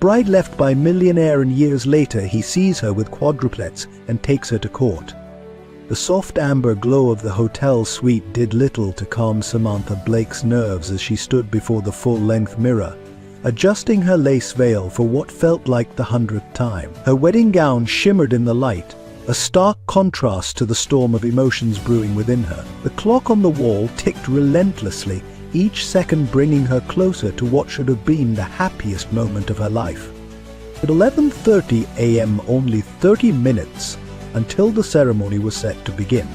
bride left by millionaire, and years later he sees her with quadruplets and takes her to court. The soft amber glow of the hotel suite did little to calm Samantha Blake's nerves as she stood before the full-length mirror, adjusting her lace veil for what felt like the 100th time. Her wedding gown shimmered in the light, a stark contrast to the storm of emotions brewing within her. The clock on the wall ticked relentlessly, each second bringing her closer to what should have been the happiest moment of her life. At 11:30 a.m., only 30 minutes until the ceremony was set to begin,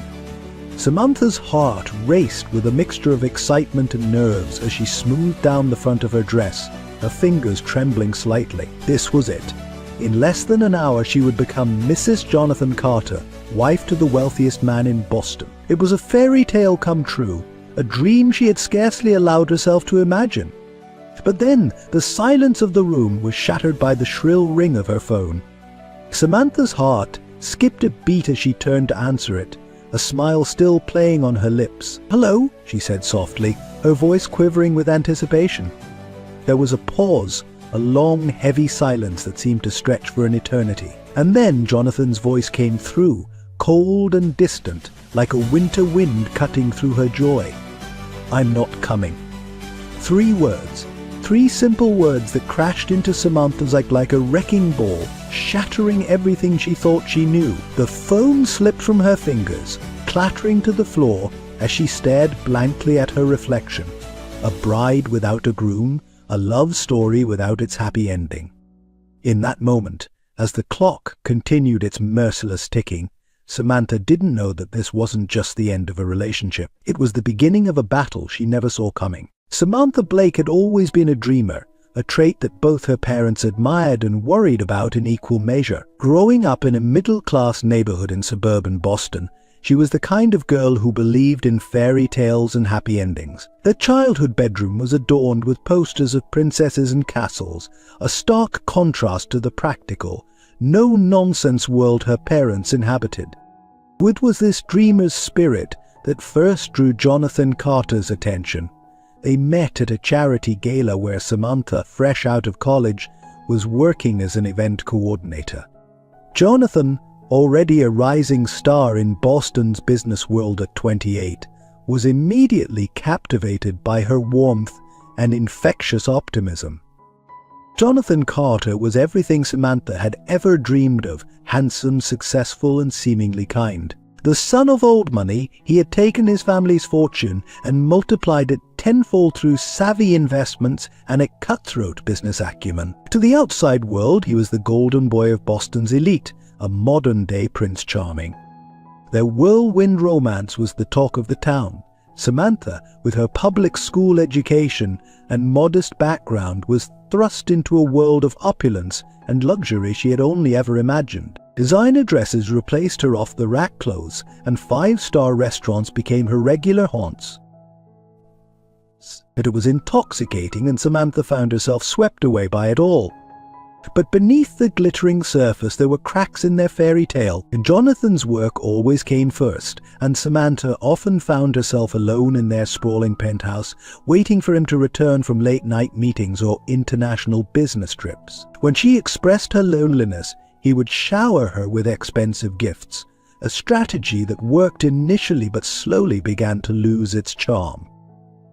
Samantha's heart raced with a mixture of excitement and nerves as she smoothed down the front of her dress, her fingers trembling slightly. This was it. In less than an hour she would become Mrs. Jonathan Carter, wife to the wealthiest man in Boston. It was a fairy tale come true, a dream she had scarcely allowed herself to imagine. But then the silence of the room was shattered by the shrill ring of her phone. Samantha's heart skipped a beat as she turned to answer it, a smile still playing on her lips. "Hello," she said softly, her voice quivering with anticipation. There was a pause, a long, heavy silence that seemed to stretch for an eternity. And then Jonathan's voice came through, cold and distant, like a winter wind cutting through her joy. "I'm not coming." 3 words, 3 simple words that crashed into Samantha's like a wrecking ball, shattering everything she thought she knew. The phone slipped from her fingers, clattering to the floor as she stared blankly at her reflection. A bride without a groom, a love story without its happy ending. In that moment, as the clock continued its merciless ticking, Samantha didn't know that this wasn't just the end of a relationship. It was the beginning of a battle she never saw coming. Samantha Blake had always been a dreamer, a trait that both her parents admired and worried about in equal measure. Growing up in a middle-class neighborhood in suburban Boston, she was the kind of girl who believed in fairy tales and happy endings. Her childhood bedroom was adorned with posters of princesses and castles, a stark contrast to the practical, no-nonsense world her parents inhabited. It was this dreamer's spirit that first drew Jonathan Carter's attention. They met at a charity gala where Samantha, fresh out of college, was working as an event coordinator. Jonathan, already a rising star in Boston's business world at 28, was immediately captivated by her warmth and infectious optimism. Jonathan Carter was everything Samantha had ever dreamed of: handsome, successful, and seemingly kind. The son of old money, he had taken his family's fortune and multiplied it tenfold through savvy investments and a cutthroat business acumen. To the outside world, he was the golden boy of Boston's elite, a modern-day Prince Charming. Their whirlwind romance was the talk of the town. Samantha, with her public school education and modest background, was thrust into a world of opulence and luxury she had only ever imagined. Designer dresses replaced her off-the-rack clothes, and 5-star restaurants became her regular haunts. But it was intoxicating, and Samantha found herself swept away by it all. But beneath the glittering surface there were cracks in their fairy tale, and Jonathan's work always came first, and Samantha often found herself alone in their sprawling penthouse, waiting for him to return from late-night meetings or international business trips. When she expressed her loneliness, he would shower her with expensive gifts, a strategy that worked initially but slowly began to lose its charm.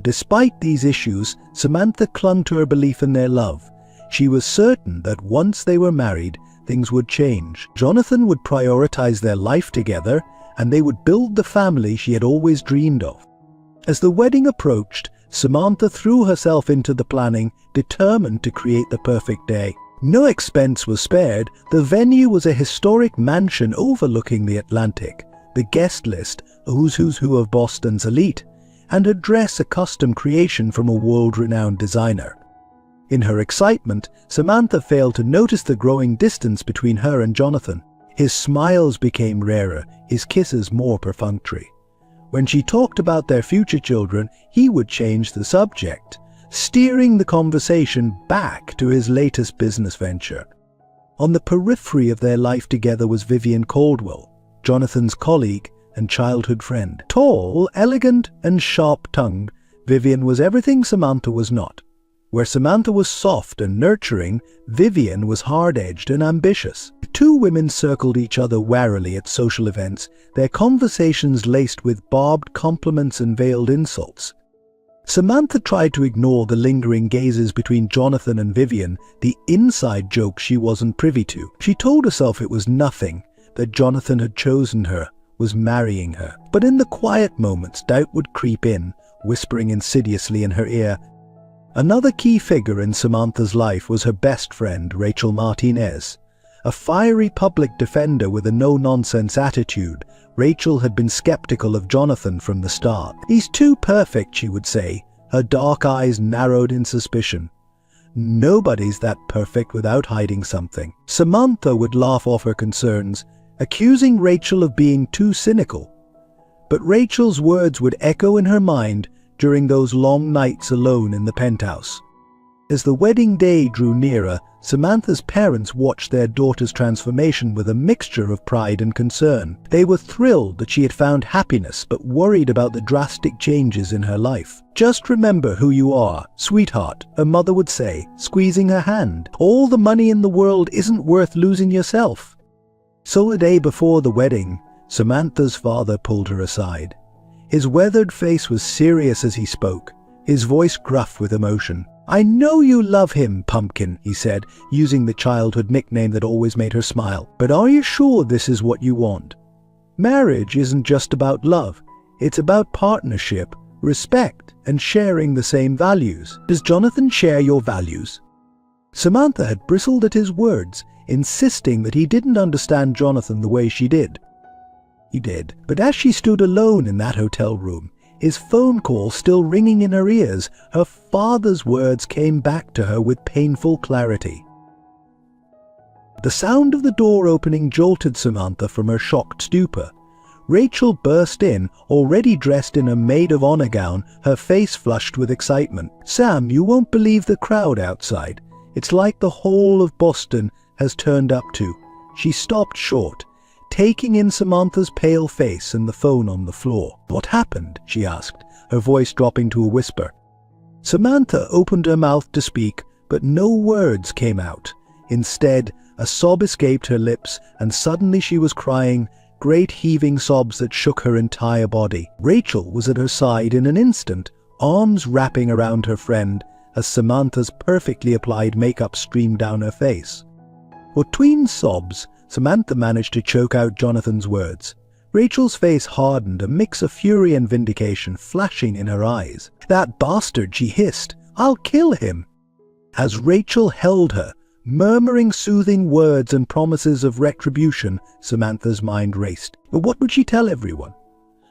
Despite these issues, Samantha clung to her belief in their love. She was certain that once they were married, things would change. Jonathan would prioritize their life together, and they would build the family she had always dreamed of. As the wedding approached, Samantha threw herself into the planning, determined to create the perfect day. No expense was spared. The venue was a historic mansion overlooking the Atlantic, the guest list a who's who of Boston's elite, and her dress a custom creation from a world-renowned designer. In her excitement, Samantha failed to notice the growing distance between her and Jonathan. His smiles became rarer, his kisses more perfunctory. When she talked about their future children, he would change the subject, steering the conversation back to his latest business venture. On the periphery of their life together was Vivian Caldwell, Jonathan's colleague and childhood friend. Tall, elegant, and sharp-tongued, Vivian was everything Samantha was not. Where Samantha was soft and nurturing, Vivian was hard-edged and ambitious. The two women circled each other warily at social events, their conversations laced with barbed compliments and veiled insults. Samantha tried to ignore the lingering gazes between Jonathan and Vivian, the inside jokes she wasn't privy to. She told herself it was nothing, that Jonathan had chosen her, was marrying her. But in the quiet moments, doubt would creep in, whispering insidiously in her ear. Another key figure in Samantha's life was her best friend, Rachel Martinez. A fiery public defender with a no-nonsense attitude, Rachel had been skeptical of Jonathan from the start. "He's too perfect," she would say, her dark eyes narrowed in suspicion. "Nobody's that perfect without hiding something." Samantha would laugh off her concerns, accusing Rachel of being too cynical. But Rachel's words would echo in her mind during those long nights alone in the penthouse. As the wedding day drew nearer, Samantha's parents watched their daughter's transformation with a mixture of pride and concern. They were thrilled that she had found happiness, but worried about the drastic changes in her life. "Just remember who you are, sweetheart," her mother would say, squeezing her hand. "All the money in the world isn't worth losing yourself." So the day before the wedding, Samantha's father pulled her aside. His weathered face was serious as he spoke, his voice gruff with emotion. "I know you love him, Pumpkin," he said, using the childhood nickname that always made her smile. "But are you sure this is what you want? Marriage isn't just about love. It's about partnership, respect, and sharing the same values. Does Jonathan share your values?" Samantha had bristled at his words, insisting that he didn't understand Jonathan the way she did. He did. But as she stood alone in that hotel room, his phone call still ringing in her ears, her father's words came back to her with painful clarity. The sound of the door opening jolted Samantha from her shocked stupor. Rachel burst in, already dressed in a maid-of-honor gown, her face flushed with excitement. "Sam, you won't believe the crowd outside. It's like the whole of Boston has turned up to." She stopped short, taking in Samantha's pale face and the phone on the floor. "What happened?" she asked, her voice dropping to a whisper. Samantha opened her mouth to speak, but no words came out. Instead, a sob escaped her lips, and suddenly she was crying, great heaving sobs that shook her entire body. Rachel was at her side in an instant, arms wrapping around her friend, as Samantha's perfectly applied makeup streamed down her face. Between sobs, Samantha managed to choke out Jonathan's words. Rachel's face hardened, a mix of fury and vindication flashing in her eyes. "That bastard," she hissed. "I'll kill him." As Rachel held her, murmuring soothing words and promises of retribution, Samantha's mind raced. But what would she tell everyone?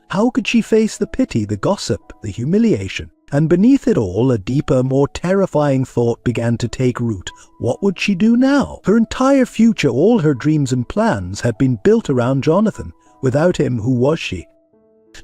How could she face the pity, the gossip, the humiliation? And beneath it all, a deeper, more terrifying thought began to take root. What would she do now? Her entire future, all her dreams and plans, had been built around Jonathan. Without him, who was she?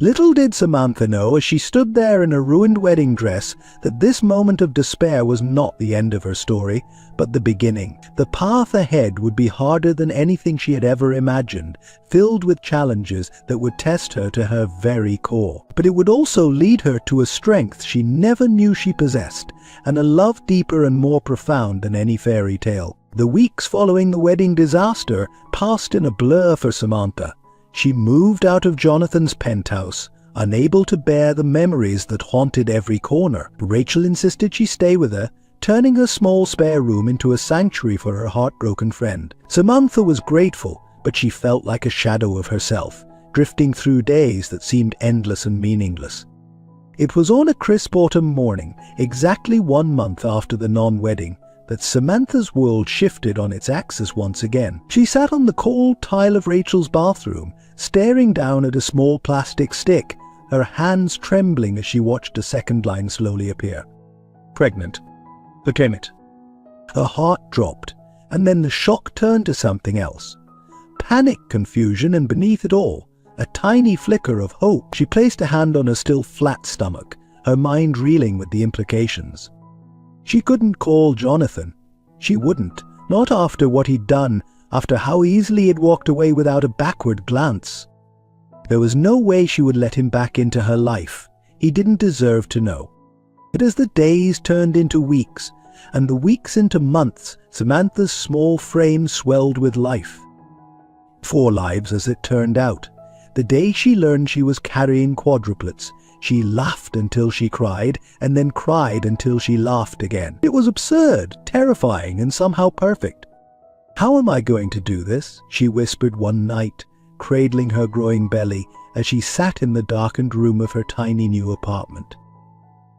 Little did Samantha know, as she stood there in a ruined wedding dress, that this moment of despair was not the end of her story, but the beginning. The path ahead would be harder than anything she had ever imagined, filled with challenges that would test her to her very core. But it would also lead her to a strength she never knew she possessed, and a love deeper and more profound than any fairy tale. The weeks following the wedding disaster passed in a blur for Samantha. She moved out of Jonathan's penthouse, unable to bear the memories that haunted every corner. Rachel insisted she stay with her, turning her small spare room into a sanctuary for her heartbroken friend. Samantha was grateful, but she felt like a shadow of herself, drifting through days that seemed endless and meaningless. It was on a crisp autumn morning, exactly 1 month after the non-wedding, that Samantha's world shifted on its axis once again. She sat on the cold tile of Rachel's bathroom, staring down at a small plastic stick, her hands trembling as she watched a second line slowly appear. "Pregnant. Proclaim it." Her heart dropped, and then the shock turned to something else. Panic, confusion, and beneath it all, a tiny flicker of hope. She placed a hand on her still flat stomach, her mind reeling with the implications. She couldn't call Jonathan. She wouldn't, not after what he'd done, after how easily he'd walked away without a backward glance. There was no way she would let him back into her life. He didn't deserve to know. But as the days turned into weeks, and the weeks into months, Samantha's small frame swelled with life. 4 lives, as it turned out. The day she learned she was carrying quadruplets, she laughed until she cried, and then cried until she laughed again. It was absurd, terrifying, and somehow perfect. "How am I going to do this?" she whispered one night, cradling her growing belly as she sat in the darkened room of her tiny new apartment.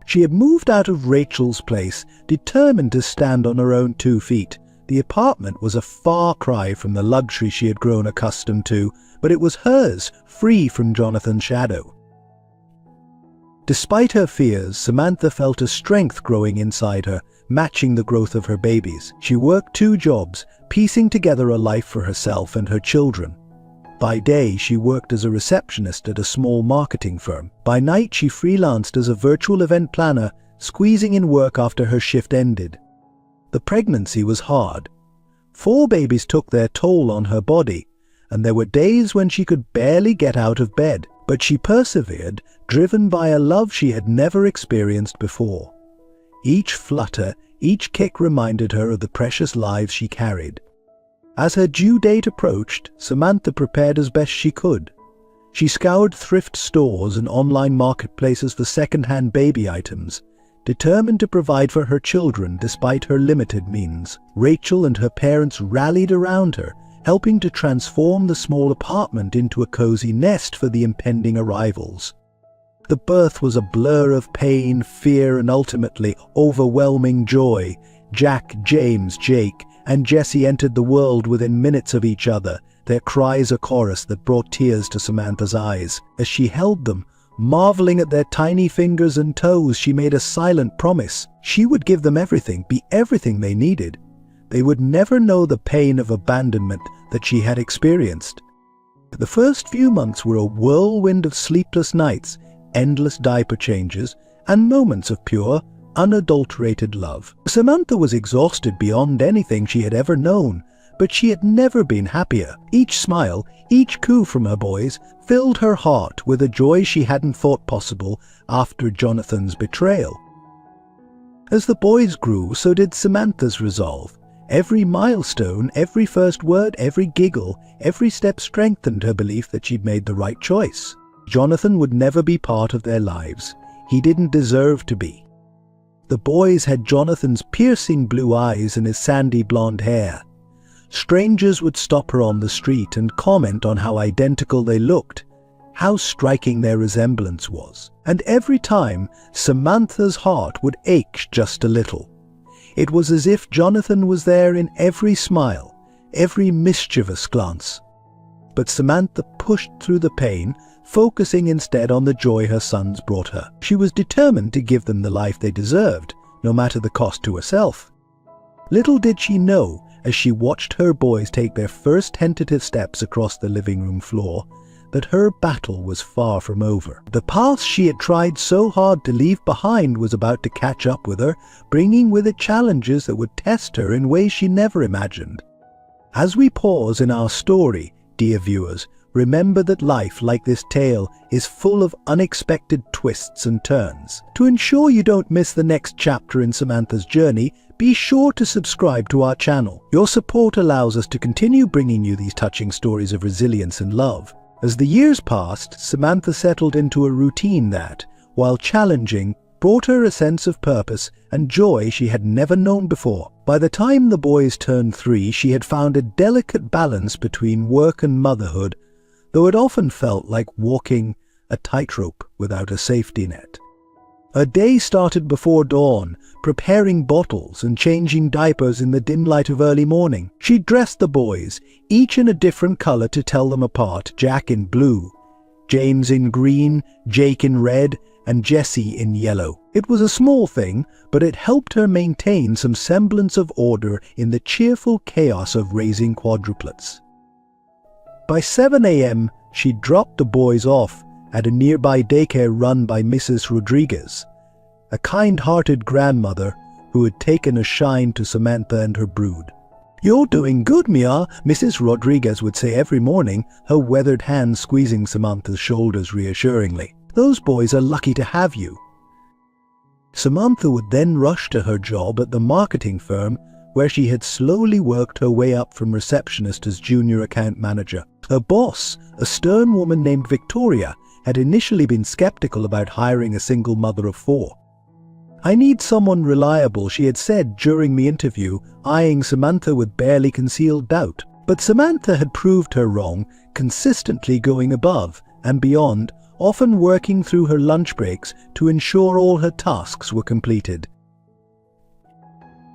She had moved out of Rachel's place, determined to stand on her own 2 feet. The apartment was a far cry from the luxury she had grown accustomed to, but it was hers, free from Jonathan's shadow. Despite her fears, Samantha felt a strength growing inside her, matching the growth of her babies. She worked 2 jobs, piecing together a life for herself and her children. By day, she worked as a receptionist at a small marketing firm. By night, she freelanced as a virtual event planner, squeezing in work after her shift ended. The pregnancy was hard. 4 babies took their toll on her body, and there were days when she could barely get out of bed. But she persevered, driven by a love she had never experienced before. Each flutter, each kick reminded her of the precious lives she carried. As her due date approached, Samantha prepared as best she could. She scoured thrift stores and online marketplaces for second-hand baby items, determined to provide for her children despite her limited means. Rachel and her parents rallied around her, helping to transform the small apartment into a cozy nest for the impending arrivals. The birth was a blur of pain, fear, and ultimately overwhelming joy. Jack, James, Jake, and Jesse entered the world within minutes of each other, their cries a chorus that brought tears to Samantha's eyes. As she held them, marveling at their tiny fingers and toes, she made a silent promise. She would give them everything, be everything they needed. They would never know the pain of abandonment that she had experienced. The first few months were a whirlwind of sleepless nights, endless diaper changes, and moments of pure, unadulterated love. Samantha was exhausted beyond anything she had ever known, but she had never been happier. Each smile, each coo from her boys, filled her heart with a joy she hadn't thought possible after Jonathan's betrayal. As the boys grew, so did Samantha's resolve. Every milestone, every first word, every giggle, every step strengthened her belief that she'd made the right choice. Jonathan would never be part of their lives. He didn't deserve to be. The boys had Jonathan's piercing blue eyes and his sandy blonde hair. Strangers would stop her on the street and comment on how identical they looked, how striking their resemblance was. And every time, Samantha's heart would ache just a little. It was as if Jonathan was there in every smile, every mischievous glance. But Samantha pushed through the pain, focusing instead on the joy her sons brought her. She was determined to give them the life they deserved, no matter the cost to herself. Little did she know, as she watched her boys take their first tentative steps across the living room floor, that her battle was far from over. The past she had tried so hard to leave behind was about to catch up with her, bringing with it challenges that would test her in ways she never imagined. As we pause in our story, dear viewers, remember that life, like this tale, is full of unexpected twists and turns. To ensure you don't miss the next chapter in Samantha's journey, be sure to subscribe to our channel. Your support allows us to continue bringing you these touching stories of resilience and love. As the years passed, Samantha settled into a routine that, while challenging, brought her a sense of purpose and joy she had never known before. By the time the boys turned 3, she had found a delicate balance between work and motherhood, though it often felt like walking a tightrope without a safety net. Her day started before dawn, preparing bottles and changing diapers in the dim light of early morning. She dressed the boys, each in a different color to tell them apart: Jack in blue, James in green, Jake in red, and Jesse in yellow. It was a small thing, but it helped her maintain some semblance of order in the cheerful chaos of raising quadruplets. By 7 a.m., she dropped the boys off at a nearby daycare run by Mrs. Rodriguez, a kind-hearted grandmother who had taken a shine to Samantha and her brood. "You're doing good, Mia," Mrs. Rodriguez would say every morning, her weathered hand squeezing Samantha's shoulders reassuringly. "Those boys are lucky to have you." Samantha would then rush to her job at the marketing firm where she had slowly worked her way up from receptionist as junior account manager. Her boss, a stern woman named Victoria, had initially been skeptical about hiring a single mother of 4. "I need someone reliable," she had said during the interview, eyeing Samantha with barely concealed doubt. But Samantha had proved her wrong, consistently going above and beyond, often working through her lunch breaks to ensure all her tasks were completed.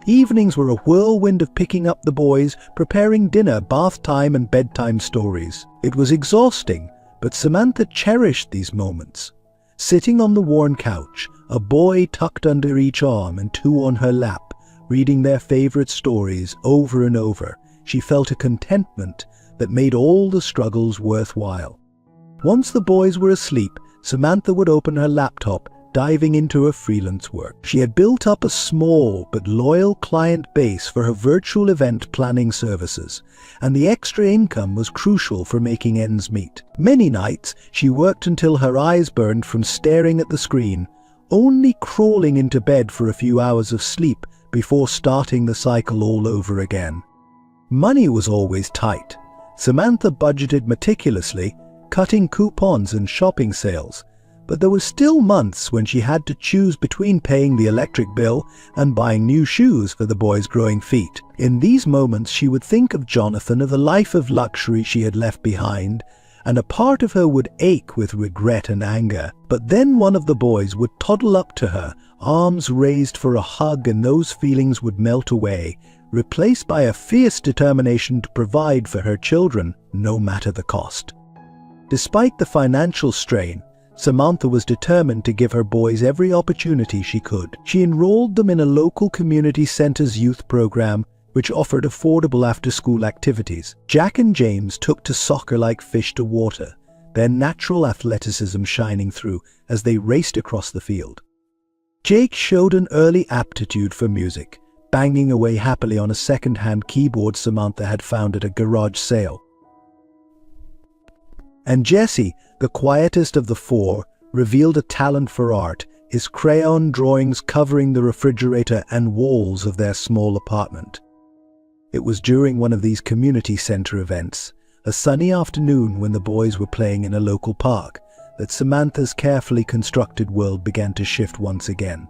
Evenings were a whirlwind of picking up the boys, preparing dinner, bath time and bedtime stories. It was exhausting, but Samantha cherished these moments. Sitting on the worn couch, a boy tucked under each arm and 2 on her lap, reading their favorite stories over and over, she felt a contentment that made all the struggles worthwhile. Once the boys were asleep, Samantha would open her laptop, diving into her freelance work. She had built up a small but loyal client base for her virtual event planning services, and the extra income was crucial for making ends meet. Many nights, she worked until her eyes burned from staring at the screen, only crawling into bed for a few hours of sleep before starting the cycle all over again. Money was always tight. Samantha budgeted meticulously, cutting coupons and shopping sales, but there were still months when she had to choose between paying the electric bill and buying new shoes for the boys' growing feet. In these moments, she would think of Jonathan, of the life of luxury she had left behind, and a part of her would ache with regret and anger. But then one of the boys would toddle up to her, arms raised for a hug, and those feelings would melt away, replaced by a fierce determination to provide for her children, no matter the cost. Despite the financial strain, Samantha was determined to give her boys every opportunity she could. She enrolled them in a local community center's youth program, which offered affordable after-school activities. Jack and James took to soccer like fish to water, their natural athleticism shining through as they raced across the field. Jake showed an early aptitude for music, banging away happily on a second-hand keyboard Samantha had found at a garage sale. And Jesse, the quietest of the 4, revealed a talent for art, his crayon drawings covering the refrigerator and walls of their small apartment. It was during one of these community center events, a sunny afternoon when the boys were playing in a local park, that Samantha's carefully constructed world began to shift once again.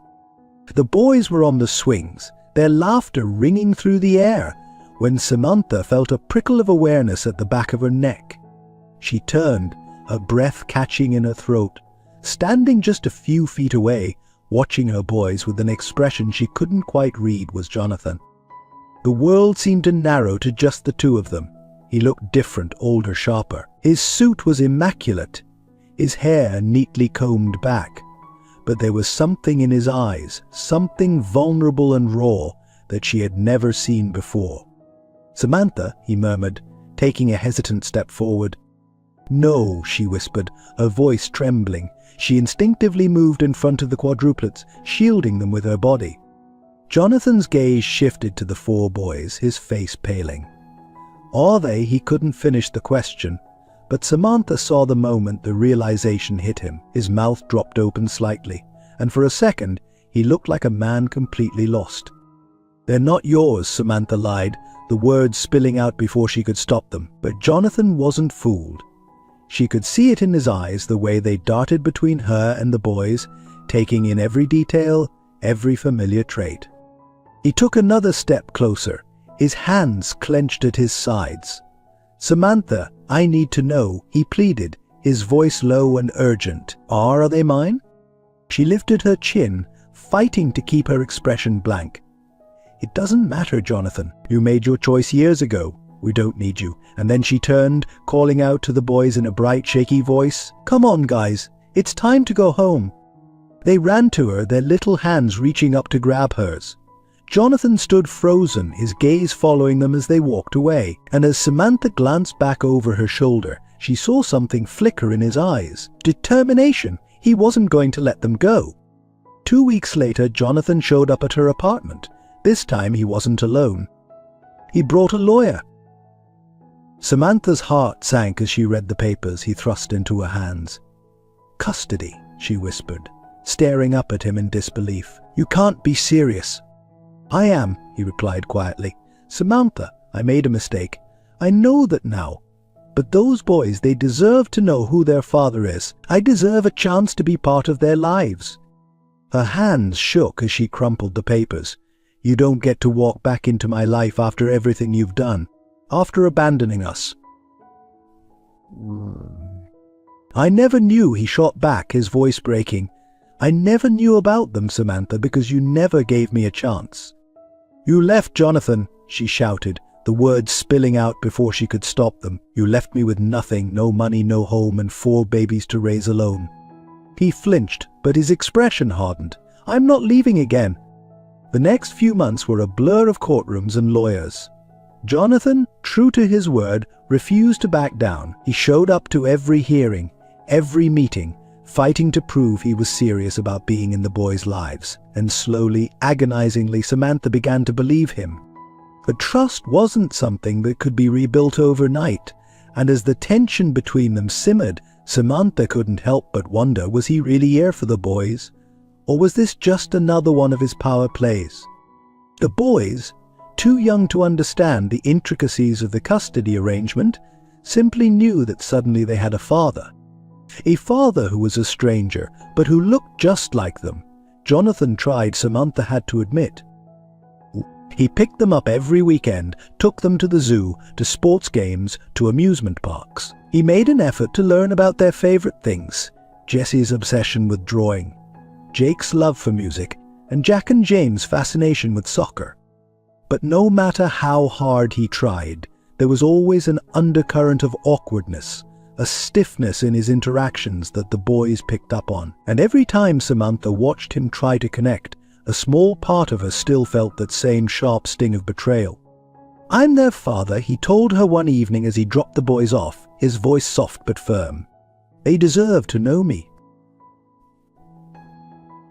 The boys were on the swings, their laughter ringing through the air, when Samantha felt a prickle of awareness at the back of her neck. She turned, her breath catching in her throat, standing just a few feet away, watching her boys with an expression she couldn't quite read, was Jonathan. The world seemed to narrow to just the 2 of them. He looked different, older, sharper. His suit was immaculate, his hair neatly combed back. But there was something in his eyes, something vulnerable and raw, that she had never seen before. "Samantha," he murmured, taking a hesitant step forward. "No," she whispered, her voice trembling. She instinctively moved in front of the quadruplets, shielding them with her body. Jonathan's gaze shifted to the 4 boys, his face paling. "Are they?" He couldn't finish the question, but Samantha saw the moment the realization hit him. His mouth dropped open slightly, and for a second, he looked like a man completely lost. "They're not yours," Samantha lied, the words spilling out before she could stop them. But Jonathan wasn't fooled. She could see it in his eyes, the way they darted between her and the boys, taking in every detail, every familiar trait. He took another step closer, his hands clenched at his sides. "Samantha, I need to know," he pleaded, his voice low and urgent. Are they mine?" She lifted her chin, fighting to keep her expression blank. "It doesn't matter, Jonathan. You made your choice years ago. We don't need you." And then she turned, calling out to the boys in a bright, shaky voice, "Come on, guys. It's time to go home." They ran to her, their little hands reaching up to grab hers. Jonathan stood frozen, his gaze following them as they walked away. And as Samantha glanced back over her shoulder, she saw something flicker in his eyes. Determination. He wasn't going to let them go. 2 weeks later, Jonathan showed up at her apartment. This time he wasn't alone. He brought a lawyer. Samantha's heart sank as she read the papers he thrust into her hands. "Custody," she whispered, staring up at him in disbelief. "You can't be serious." "I am," he replied quietly. "Samantha, I made a mistake. I know that now. But those boys, they deserve to know who their father is. I deserve a chance to be part of their lives." Her hands shook as she crumpled the papers. "You don't get to walk back into my life after everything you've done. After abandoning us." "I never knew," he shot back, his voice breaking. "I never knew about them, Samantha, because you never gave me a chance." "You left Jonathan," she shouted, the words spilling out before she could stop them. "You left me with nothing, no money, no home, and 4 babies to raise alone." He flinched, but his expression hardened. "I'm not leaving again." The next few months were a blur of courtrooms and lawyers. Jonathan, true to his word, refused to back down. He showed up to every hearing, every meeting, fighting to prove he was serious about being in the boys' lives. And slowly, agonizingly, Samantha began to believe him. But trust wasn't something that could be rebuilt overnight, and as the tension between them simmered, Samantha couldn't help but wonder, was he really here for the boys? Or was this just another one of his power plays? The boys, too young to understand the intricacies of the custody arrangement, simply knew that suddenly they had a father. A father who was a stranger, but who looked just like them. Jonathan tried, Samantha had to admit. He picked them up every weekend, took them to the zoo, to sports games, to amusement parks. He made an effort to learn about their favorite things: Jesse's obsession with drawing, Jake's love for music, and Jack and James' fascination with soccer. But no matter how hard he tried, there was always an undercurrent of awkwardness, a stiffness in his interactions that the boys picked up on. And every time Samantha watched him try to connect, a small part of her still felt that same sharp sting of betrayal. "I'm their father," he told her one evening as he dropped the boys off, his voice soft but firm. "They deserve to know me."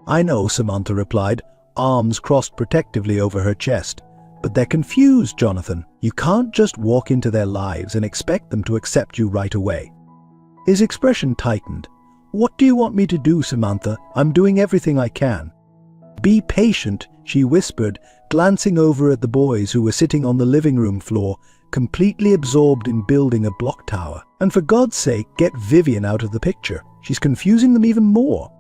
"I know," Samantha replied, arms crossed protectively over her chest. "But they're confused, Jonathan. You can't just walk into their lives and expect them to accept you right away." His expression tightened. "What do you want me to do, Samantha? I'm doing everything I can." "Be patient," she whispered, glancing over at the boys who were sitting on the living room floor, completely absorbed in building a block tower. "And for God's sake, get Vivian out of the picture. She's confusing them even more."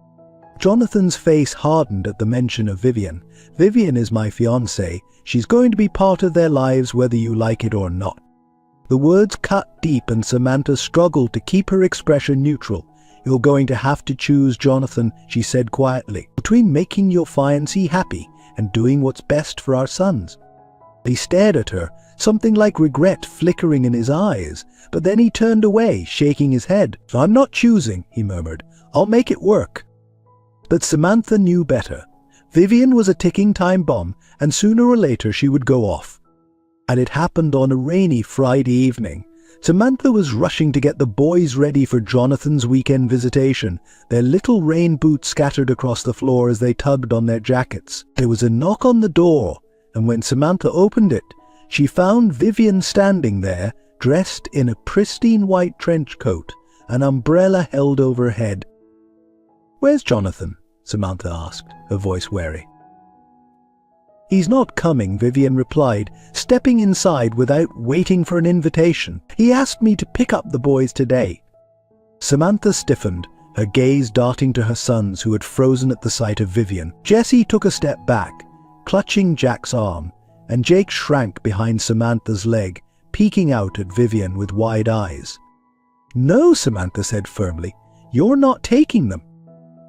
Jonathan's face hardened at the mention of Vivian. "Vivian is my fiancée. She's going to be part of their lives whether you like it or not." The words cut deep and Samantha struggled to keep her expression neutral. "You're going to have to choose, Jonathan," she said quietly, "between making your fiancé happy and doing what's best for our sons." He stared at her, something like regret flickering in his eyes, but then he turned away, shaking his head. "I'm not choosing," he murmured. "I'll make it work." But Samantha knew better. Vivian was a ticking time bomb, and sooner or later she would go off. And it happened on a rainy Friday evening. Samantha was rushing to get the boys ready for Jonathan's weekend visitation, their little rain boots scattered across the floor as they tugged on their jackets. There was a knock on the door, and when Samantha opened it, she found Vivian standing there, dressed in a pristine white trench coat, an umbrella held over her head. "Where's Jonathan?" Samantha asked, her voice wary. "He's not coming," Vivian replied, stepping inside without waiting for an invitation. "He asked me to pick up the boys today." Samantha stiffened, her gaze darting to her sons who had frozen at the sight of Vivian. Jesse took a step back, clutching Jack's arm, and Jake shrank behind Samantha's leg, peeking out at Vivian with wide eyes. "No," Samantha said firmly, "you're not taking them."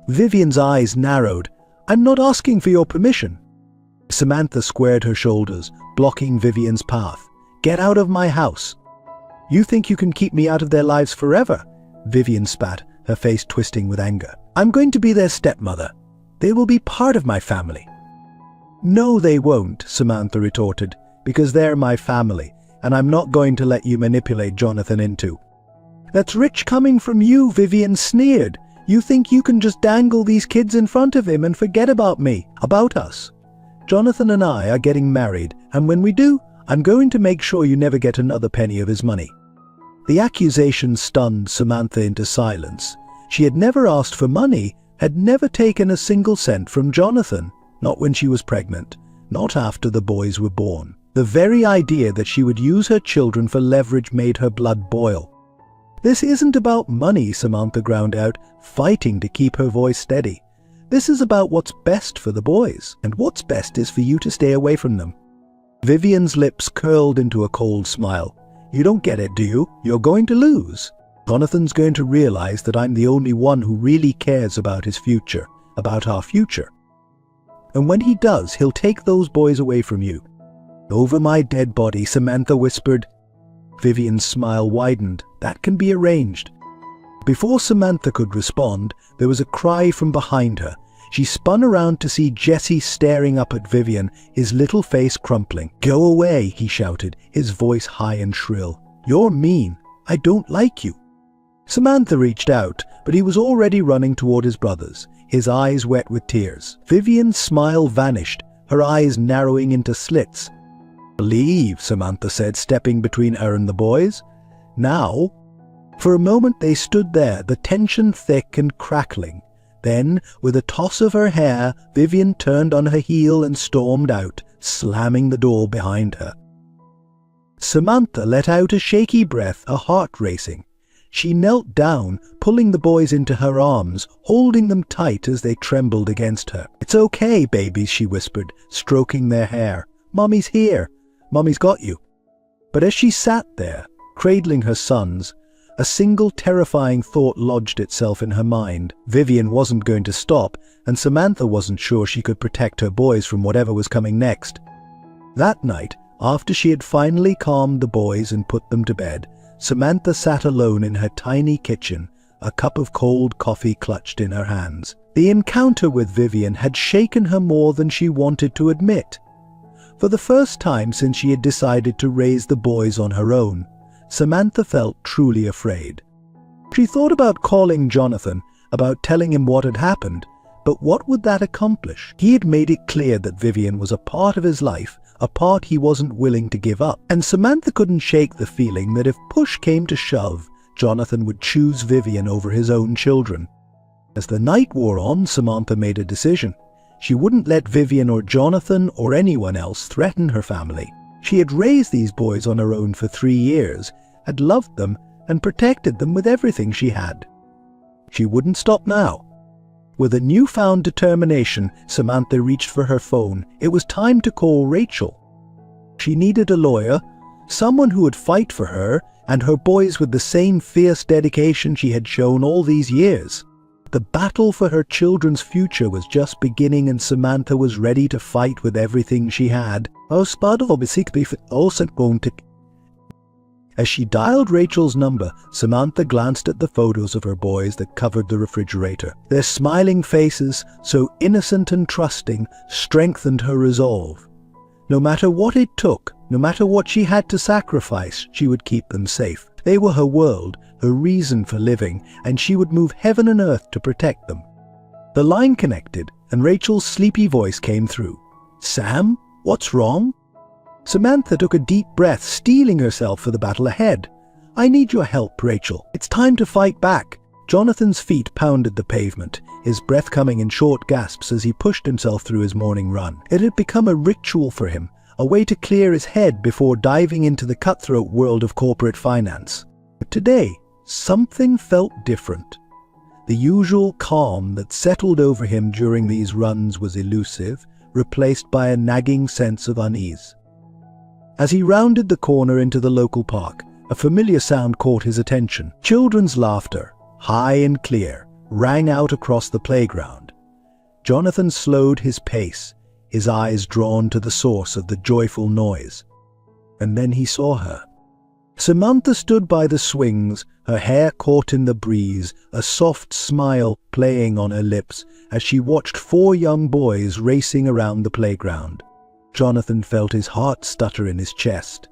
Vivian's eyes narrowed. "I'm not asking for your permission." Samantha squared her shoulders, blocking Vivian's path. "Get out of my house." "You think you can keep me out of their lives forever?" Vivian spat, her face twisting with anger. "I'm going to be their stepmother. They will be part of my family." "No, they won't," Samantha retorted, "because they're my family, and I'm not going to let you manipulate Jonathan into." "That's rich coming from you," Vivian sneered. "You think you can just dangle these kids in front of him and forget about me, about us. Jonathan and I are getting married, and when we do, I'm going to make sure you never get another penny of his money." The accusation stunned Samantha into silence. She had never asked for money, had never taken a single cent from Jonathan, not when she was pregnant, not after the boys were born. The very idea that she would use her children for leverage made her blood boil. "This isn't about money," Samantha ground out, fighting to keep her voice steady. "This is about what's best for the boys, and what's best is for you to stay away from them." Vivian's lips curled into a cold smile. "You don't get it, do you? You're going to lose. Jonathan's going to realize that I'm the only one who really cares about his future, about our future. And when he does, he'll take those boys away from you." "Over my dead body," Samantha whispered. Vivian's smile widened. "That can be arranged." Before Samantha could respond, there was a cry from behind her. She spun around to see Jesse staring up at Vivian, his little face crumpling. "Go away," he shouted, his voice high and shrill. "You're mean. I don't like you." Samantha reached out, but he was already running toward his brothers, his eyes wet with tears. Vivian's smile vanished, her eyes narrowing into slits. "Leave," Samantha said, stepping between her and the boys. "Now?" For a moment they stood there, the tension thick and crackling. Then, with a toss of her hair, Vivian turned on her heel and stormed out, slamming the door behind her. Samantha let out a shaky breath, her heart racing. She knelt down, pulling the boys into her arms, holding them tight as they trembled against her. "It's okay, babies," she whispered, stroking their hair. "Mommy's here. Mommy's got you." But as she sat there, cradling her sons, a single terrifying thought lodged itself in her mind. Vivian wasn't going to stop, and Samantha wasn't sure she could protect her boys from whatever was coming next. That night, after she had finally calmed the boys and put them to bed, Samantha sat alone in her tiny kitchen, a cup of cold coffee clutched in her hands. The encounter with Vivian had shaken her more than she wanted to admit. For the first time since she had decided to raise the boys on her own, Samantha felt truly afraid. She thought about calling Jonathan, about telling him what had happened, but what would that accomplish? He had made it clear that Vivian was a part of his life, a part he wasn't willing to give up. And Samantha couldn't shake the feeling that if push came to shove, Jonathan would choose Vivian over his own children. As the night wore on, Samantha made a decision. She wouldn't let Vivian or Jonathan or anyone else threaten her family. She had raised these boys on her own for 3 years, had loved them and protected them with everything she had. She wouldn't stop now. With a newfound determination, Samantha reached for her phone. It was time to call Rachel. She needed a lawyer, someone who would fight for her and her boys with the same fierce dedication she had shown all these years. The battle for her children's future was just beginning, and Samantha was ready to fight with everything she had. As she dialed Rachel's number, Samantha glanced at the photos of her boys that covered the refrigerator. Their smiling faces, so innocent and trusting, strengthened her resolve. No matter what it took, no matter what she had to sacrifice, she would keep them safe. They were her world, her reason for living, and she would move heaven and earth to protect them. The line connected, and Rachel's sleepy voice came through. "Sam, what's wrong?" Samantha took a deep breath, steeling herself for the battle ahead. "I need your help, Rachel. It's time to fight back." Jonathan's feet pounded the pavement, his breath coming in short gasps as he pushed himself through his morning run. It had become a ritual for him, a way to clear his head before diving into the cutthroat world of corporate finance. But today, something felt different. The usual calm that settled over him during these runs was elusive, replaced by a nagging sense of unease. As he rounded the corner into the local park, a familiar sound caught his attention. Children's laughter, high and clear, rang out across the playground. Jonathan slowed his pace, his eyes drawn to the source of the joyful noise. And then he saw her. Samantha stood by the swings, her hair caught in the breeze, a soft smile playing on her lips as she watched 4 young boys racing around the playground. Jonathan felt his heart stutter in his chest.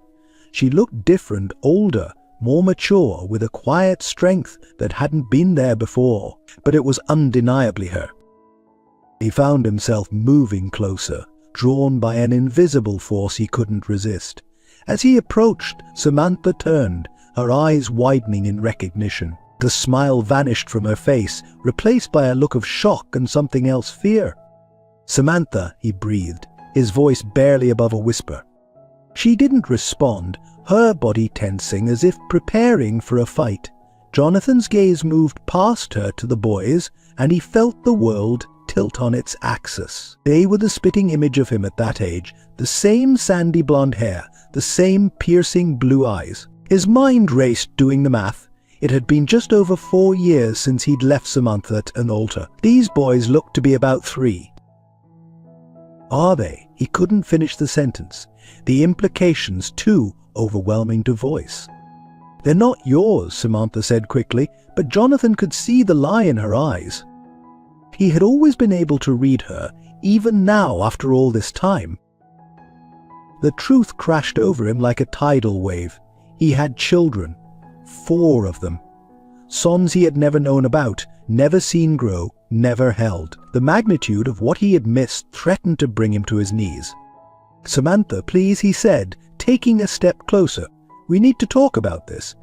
She looked different, older, more mature, with a quiet strength that hadn't been there before, but it was undeniably her. He found himself moving closer, drawn by an invisible force he couldn't resist. As he approached, Samantha turned, her eyes widening in recognition. The smile vanished from her face, replaced by a look of shock and something else, fear. "Samantha," he breathed, his voice barely above a whisper. She didn't respond, her body tensing as if preparing for a fight. Jonathan's gaze moved past her to the boys, and he felt the world tilt on its axis. They were the spitting image of him at that age, the same sandy blonde hair, the same piercing blue eyes. His mind raced doing the math. It had been just over 4 years since he'd left Samantha at an altar. These boys looked to be about 3. Are they? He couldn't finish the sentence. The implications too overwhelming to voice. "They're not yours," Samantha said quickly, but Jonathan could see the lie in her eyes. He had always been able to read her, even now after all this time. The truth crashed over him like a tidal wave. He had children. 4 of them. Sons he had never known about, never seen grow, never held. The magnitude of what he had missed threatened to bring him to his knees. "Samantha, please," he said, taking a step closer. "We need to talk about this."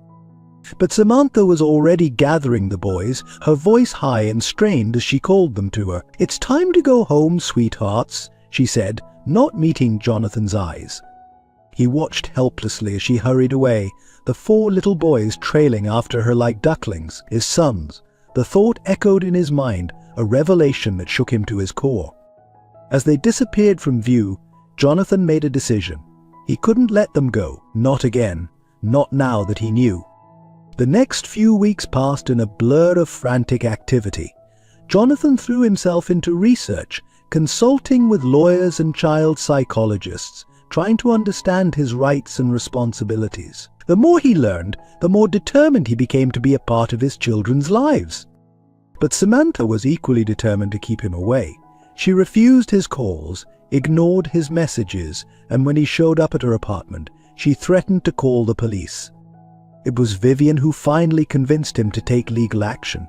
But Samantha was already gathering the boys, her voice high and strained as she called them to her. "It's time to go home, sweethearts," she said, not meeting Jonathan's eyes. He watched helplessly as she hurried away, the 4 little boys trailing after her like ducklings, his sons. The thought echoed in his mind, a revelation that shook him to his core. As they disappeared from view, Jonathan made a decision. He couldn't let them go, not again, not now that he knew. The next few weeks passed in a blur of frantic activity. Jonathan threw himself into research, consulting with lawyers and child psychologists, trying to understand his rights and responsibilities. The more he learned, the more determined he became to be a part of his children's lives. But Samantha was equally determined to keep him away. She refused his calls, ignored his messages, and when he showed up at her apartment, she threatened to call the police. It was Vivian who finally convinced him to take legal action.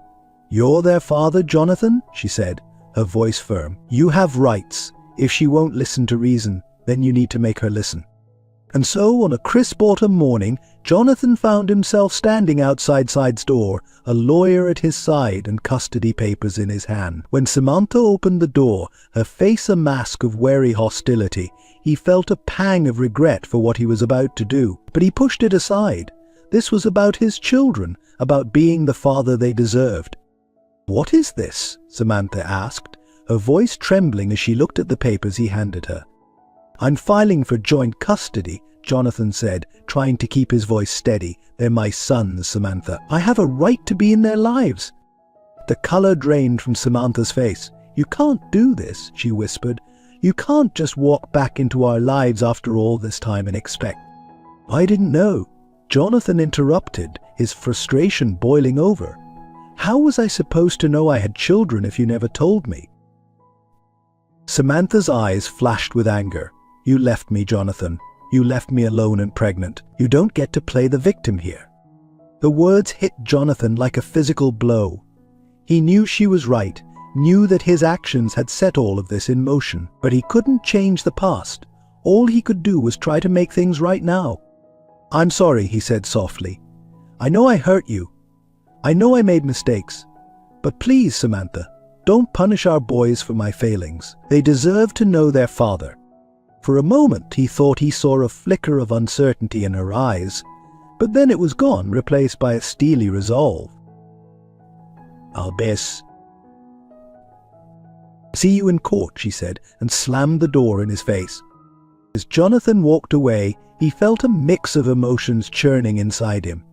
"You're their father, Jonathan," she said, her voice firm. "You have rights. If she won't listen to reason, then you need to make her listen." And so, on a crisp autumn morning, Jonathan found himself standing outside Side's door, a lawyer at his side and custody papers in his hand. When Samantha opened the door, her face a mask of wary hostility, he felt a pang of regret for what he was about to do. But he pushed it aside. This was about his children, about being the father they deserved. "What is this?" Samantha asked, her voice trembling as she looked at the papers he handed her. "I'm filing for joint custody," Jonathan said, trying to keep his voice steady. "They're my sons, Samantha. I have a right to be in their lives." The color drained from Samantha's face. "You can't do this," she whispered. "You can't just walk back into our lives after all this time and expect—" "I didn't know," Jonathan interrupted, his frustration boiling over. "How was I supposed to know I had children if you never told me?" Samantha's eyes flashed with anger. "You left me, Jonathan. You left me alone and pregnant. You don't get to play the victim here." The words hit Jonathan like a physical blow. He knew she was right, knew that his actions had set all of this in motion, but he couldn't change the past. All he could do was try to make things right now. "I'm sorry," he said softly. "I know I hurt you. I know I made mistakes. But please, Samantha, don't punish our boys for my failings. They deserve to know their father." For a moment he thought he saw a flicker of uncertainty in her eyes, but then it was gone, replaced by a steely resolve. "I'll see you in court," she said, and slammed the door in his face. As Jonathan walked away, he felt a mix of emotions churning inside him.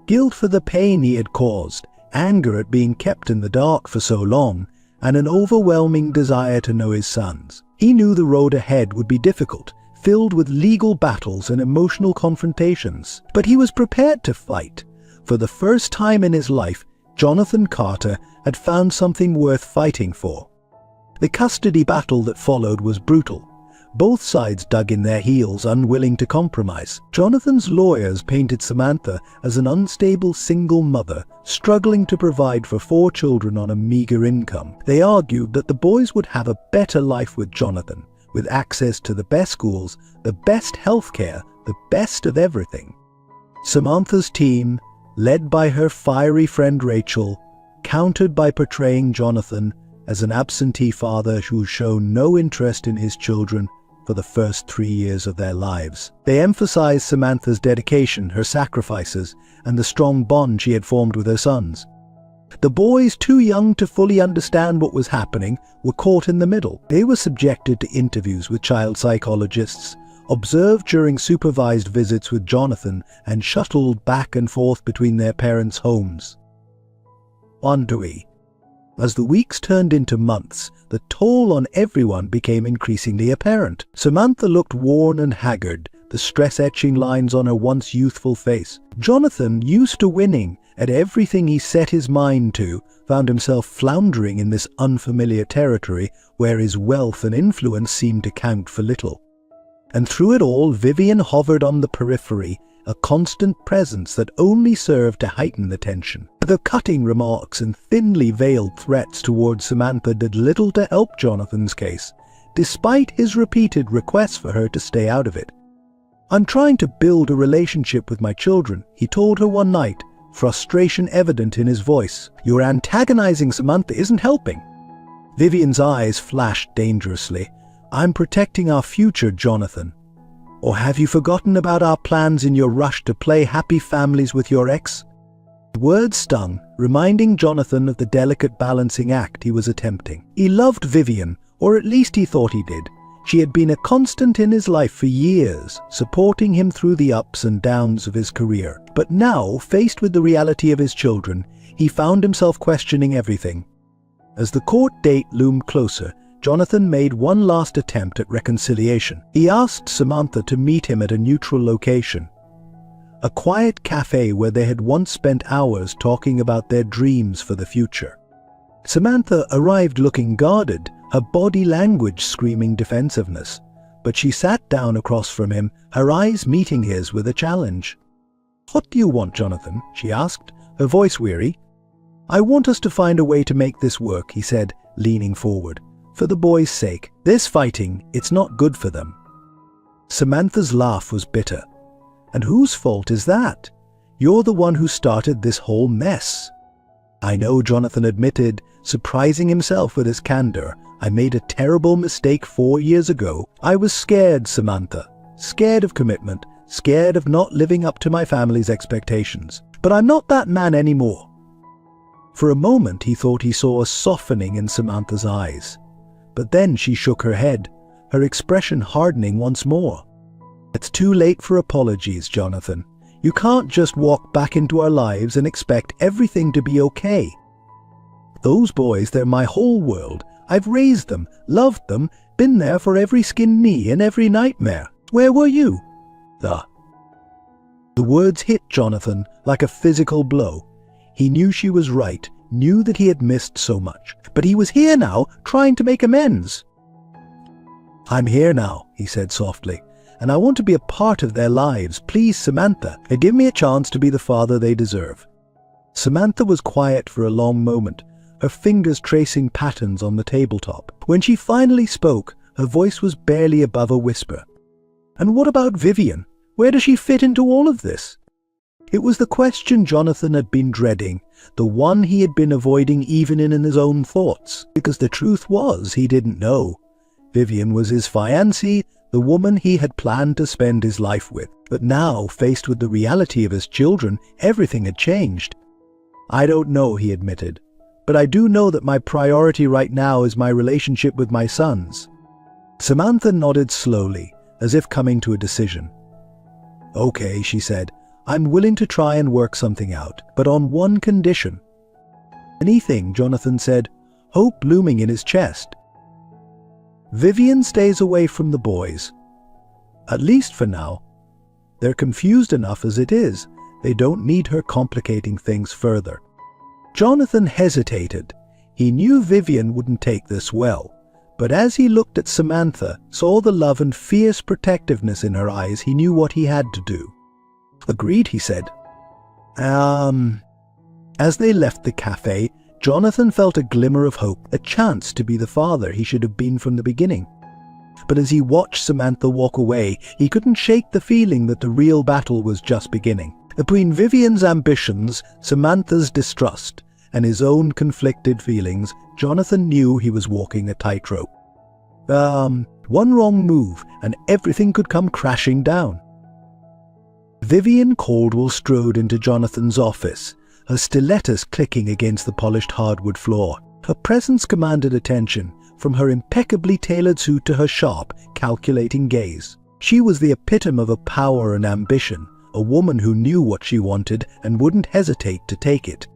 Guilt for the pain he had caused, anger at being kept in the dark for so long, and an overwhelming desire to know his sons. He knew the road ahead would be difficult, filled with legal battles and emotional confrontations, but he was prepared to fight. For the first time in his life, Jonathan Carter had found something worth fighting for. The custody battle that followed was brutal. Both sides dug in their heels, unwilling to compromise. Jonathan's lawyers painted Samantha as an unstable single mother, struggling to provide for 4 children on a meager income. They argued that the boys would have a better life with Jonathan, with access to the best schools, the best healthcare, the best of everything. Samantha's team, led by her fiery friend Rachel, countered by portraying Jonathan as an absentee father who showed no interest in his children for the first 3 years of their lives. They emphasized Samantha's dedication, her sacrifices, and the strong bond she had formed with her sons. The boys, too young to fully understand what was happening, were caught in the middle. They were subjected to interviews with child psychologists, observed during supervised visits with Jonathan, and shuttled back and forth between their parents' homes. Ennui. As the weeks turned into months, the toll on everyone became increasingly apparent. Samantha looked worn and haggard, the stress etching lines on her once youthful face. Jonathan, used to winning at everything he set his mind to, found himself floundering in this unfamiliar territory where his wealth and influence seemed to count for little. And through it all, Vivian hovered on the periphery, a constant presence that only served to heighten the tension. The cutting remarks and thinly veiled threats towards Samantha did little to help Jonathan's case, despite his repeated requests for her to stay out of it. "I'm trying to build a relationship with my children," he told her one night, frustration evident in his voice. "Your antagonizing Samantha isn't helping." Vivian's eyes flashed dangerously. "I'm protecting our future, Jonathan. Or have you forgotten about our plans in your rush to play happy families with your ex?" The words stung, reminding Jonathan of the delicate balancing act he was attempting. He loved Vivian, or at least he thought he did. She had been a constant in his life for years, supporting him through the ups and downs of his career. But now, faced with the reality of his children, he found himself questioning everything. As the court date loomed closer, Jonathan made one last attempt at reconciliation. He asked Samantha to meet him at a neutral location, a quiet cafe where they had once spent hours talking about their dreams for the future. Samantha arrived looking guarded, her body language screaming defensiveness, but she sat down across from him, her eyes meeting his with a challenge. "What do you want, Jonathan?" she asked, her voice weary. "I want us to find a way to make this work," he said, leaning forward. "For the boys' sake. This fighting, it's not good for them." Samantha's laugh was bitter. "And whose fault is that? You're the one who started this whole mess." "I know," Jonathan admitted, surprising himself with his candor. "I made a terrible mistake 4 years ago. I was scared, Samantha. Scared of commitment. Scared of not living up to my family's expectations. But I'm not that man anymore." For a moment he thought he saw a softening in Samantha's eyes. But then she shook her head, her expression hardening once more. "It's too late for apologies, Jonathan. You can't just walk back into our lives and expect everything to be okay. Those boys, they're my whole world. I've raised them, loved them, been there for every skinned knee and every nightmare. Where were you?" The words hit Jonathan like a physical blow. He knew she was right, knew that he had missed so much. But he was here now, trying to make amends. "I'm here now," he said softly, "and I want to be a part of their lives. Please, Samantha, give me a chance to be the father they deserve." Samantha was quiet for a long moment, her fingers tracing patterns on the tabletop. When she finally spoke, her voice was barely above a whisper. "And what about Vivian? Where does she fit into all of this?" It was the question Jonathan had been dreading, the one he had been avoiding even in his own thoughts, because the truth was he didn't know. Vivian was his fiancée, the woman he had planned to spend his life with. But now, faced with the reality of his children, everything had changed. "I don't know," he admitted, "but I do know that my priority right now is my relationship with my sons." Samantha nodded slowly, as if coming to a decision. "Okay," she said, "I'm willing to try and work something out, but on one condition." "Anything," Jonathan said, hope looming in his chest. "Vivian stays away from the boys. At least for now. They're confused enough as it is. They don't need her complicating things further." Jonathan hesitated. He knew Vivian wouldn't take this well, but as he looked at Samantha, saw the love and fierce protectiveness in her eyes, he knew what he had to do. "Agreed," he said. As they left the cafe, Jonathan felt a glimmer of hope, a chance to be the father he should have been from the beginning. But as he watched Samantha walk away, he couldn't shake the feeling that the real battle was just beginning. Between Vivian's ambitions, Samantha's distrust, and his own conflicted feelings, Jonathan knew he was walking a tightrope. One wrong move and everything could come crashing down. Vivian Caldwell strode into Jonathan's office, her stilettos clicking against the polished hardwood floor. Her presence commanded attention, from her impeccably tailored suit to her sharp, calculating gaze. She was the epitome of power and ambition, a woman who knew what she wanted and wouldn't hesitate to take it.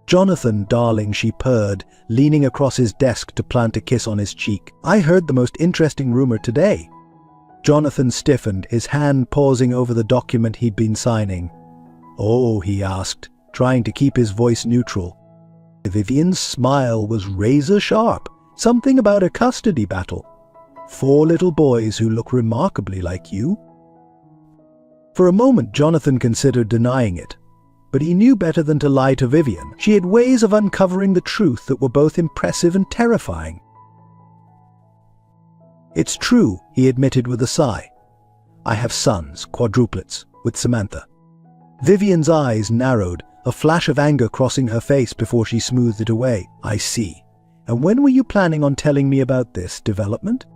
"Jonathan, darling," she purred, leaning across his desk to plant a kiss on his cheek. "I heard the most interesting rumor today." Jonathan stiffened, his hand pausing over the document he'd been signing. "Oh," he asked, trying to keep his voice neutral. Vivian's smile was razor-sharp, something about a custody battle. "4 little boys who look remarkably like you." For a moment, Jonathan considered denying it. But he knew better than to lie to Vivian. She had ways of uncovering the truth that were both impressive and terrifying. "It's true," he admitted with a sigh. "I have sons, quadruplets, with Samantha." Vivian's eyes narrowed, a flash of anger crossing her face before she smoothed it away. "I see. And when were you planning on telling me about this development?"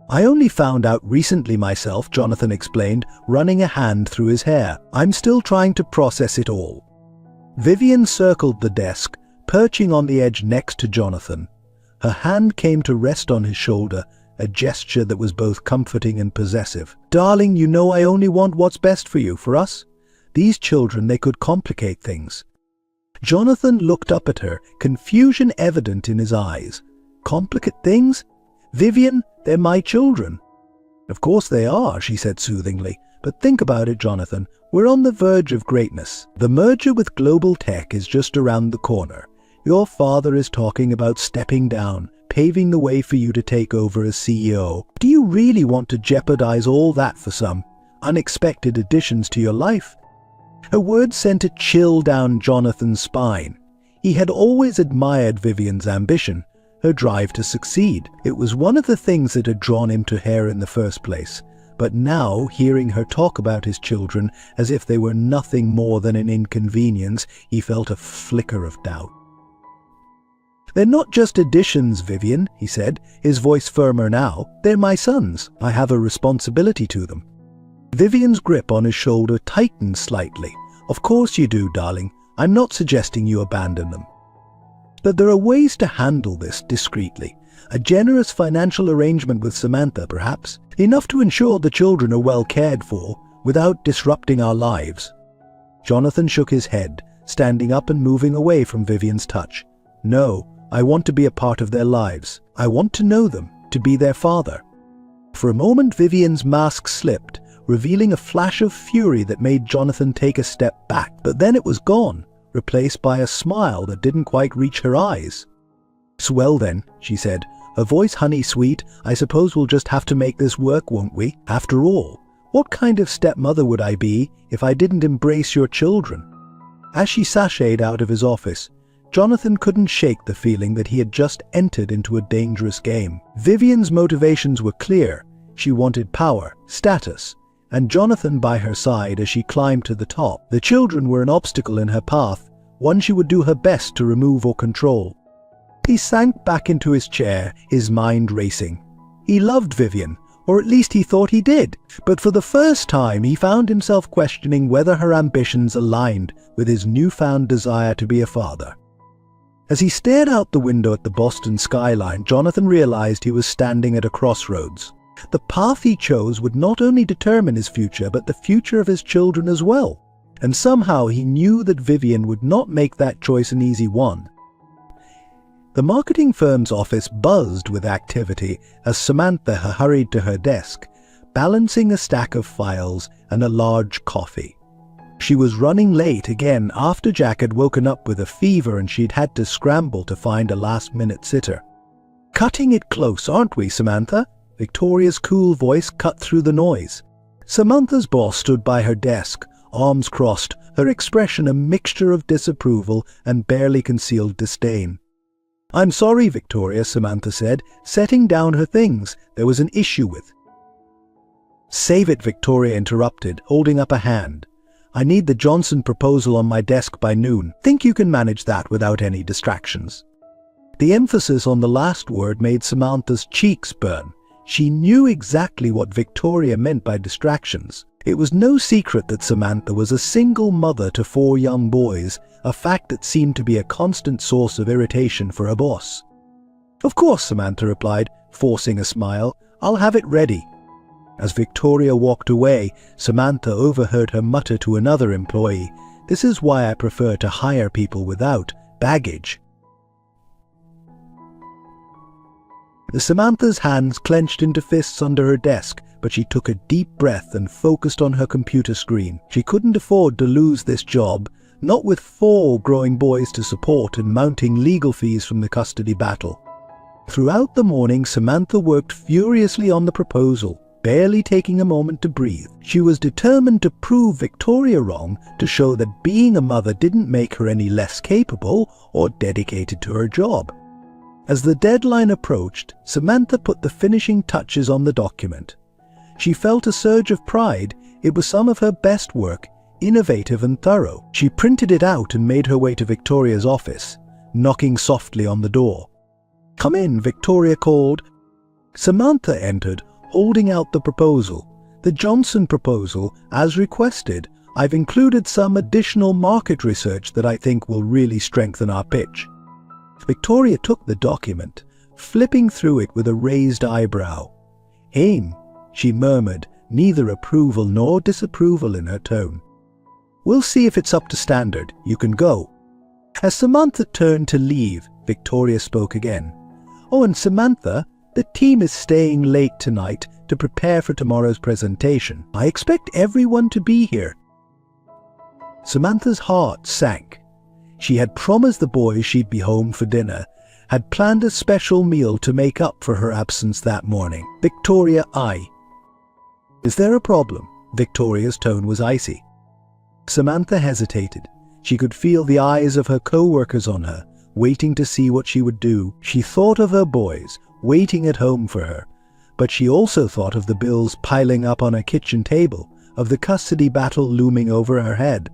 "I only found out recently myself," Jonathan explained, running a hand through his hair. "I'm still trying to process it all." Vivian circled the desk, perching on the edge next to Jonathan. Her hand came to rest on his shoulder, a gesture that was both comforting and possessive. "Darling, you know I only want what's best for you, for us. These children, they could complicate things." Jonathan looked up at her, confusion evident in his eyes. "Complicate things? Vivian, they're my children." "Of course they are," she said soothingly. "But think about it, Jonathan. We're on the verge of greatness. The merger with global tech is just around the corner. Your father is talking about stepping down, paving the way for you to take over as CEO. Do you really want to jeopardize all that for some unexpected additions to your life?" Her words sent a chill down Jonathan's spine. He had always admired Vivian's ambition, her drive to succeed. It was one of the things that had drawn him to her in the first place. But now, hearing her talk about his children as if they were nothing more than an inconvenience, he felt a flicker of doubt. "They're not just additions, Vivian," he said, his voice firmer now. "They're my sons. I have a responsibility to them." Vivian's grip on his shoulder tightened slightly. "Of course you do, darling. I'm not suggesting you abandon them. But there are ways to handle this discreetly. A generous financial arrangement with Samantha, perhaps, enough to ensure the children are well cared for, without disrupting our lives." Jonathan shook his head, standing up and moving away from Vivian's touch. "No, I want to be a part of their lives. I want to know them, to be their father." For a moment Vivian's mask slipped, revealing a flash of fury that made Jonathan take a step back. But then it was gone, replaced by a smile that didn't quite reach her eyes. "Swell then," she said, her voice honey-sweet. "I suppose we'll just have to make this work, won't we? After all, what kind of stepmother would I be if I didn't embrace your children?" As she sashayed out of his office, Jonathan couldn't shake the feeling that he had just entered into a dangerous game. Vivian's motivations were clear. She wanted power, status, and Jonathan by her side as she climbed to the top. The children were an obstacle in her path, one she would do her best to remove or control. He sank back into his chair, his mind racing. He loved Vivian, or at least he thought he did, but for the first time he found himself questioning whether her ambitions aligned with his newfound desire to be a father. As he stared out the window at the Boston skyline, Jonathan realized he was standing at a crossroads. The path he chose would not only determine his future, but the future of his children as well. And somehow he knew that Vivian would not make that choice an easy one. The marketing firm's office buzzed with activity as Samantha hurried to her desk, balancing a stack of files and a large coffee. She was running late again after Jack had woken up with a fever and she'd had to scramble to find a last-minute sitter. "Cutting it close, aren't we, Samantha?" Victoria's cool voice cut through the noise. Samantha's boss stood by her desk, arms crossed, her expression a mixture of disapproval and barely concealed disdain. "I'm sorry, Victoria," Samantha said, setting down her things. "There was an issue with—" "Save it," Victoria interrupted, holding up a hand. I need the Johnson proposal on my desk by noon. Think you can manage that without any distractions?" The emphasis on the last word made Samantha's cheeks burn. She knew exactly what Victoria meant by distractions. It was no secret that Samantha was a single mother to 4 young boys, a fact that seemed to be a constant source of irritation for her boss. "Of course," Samantha replied, forcing a smile. "I'll have it ready." As Victoria walked away, Samantha overheard her mutter to another employee, "This is why I prefer to hire people without baggage." Samantha's hands clenched into fists under her desk, but she took a deep breath and focused on her computer screen. She couldn't afford to lose this job, not with 4 growing boys to support and mounting legal fees from the custody battle. Throughout the morning, Samantha worked furiously on the proposal, barely taking a moment to breathe. She was determined to prove Victoria wrong, to show that being a mother didn't make her any less capable or dedicated to her job. As the deadline approached, Samantha put the finishing touches on the document. She felt a surge of pride. It was some of her best work, innovative and thorough. She printed it out and made her way to Victoria's office, knocking softly on the door. "Come in," Victoria called. Samantha entered, holding out the proposal. "The Johnson proposal, as requested. I've included some additional market research that I think will really strengthen our pitch." Victoria took the document, flipping through it with a raised eyebrow. "Aim," she murmured, neither approval nor disapproval in her tone. "We'll see if it's up to standard. You can go." As Samantha turned to leave, Victoria spoke again. "Oh, and Samantha, the team is staying late tonight to prepare for tomorrow's presentation. I expect everyone to be here." Samantha's heart sank. She had promised the boys she'd be home for dinner, had planned a special meal to make up for her absence that morning. "Victoria, Is there a problem?" Victoria's tone was icy. Samantha hesitated. She could feel the eyes of her co-workers on her, waiting to see what she would do. She thought of her boys, waiting at home for her, but she also thought of the bills piling up on her kitchen table, of the custody battle looming over her head.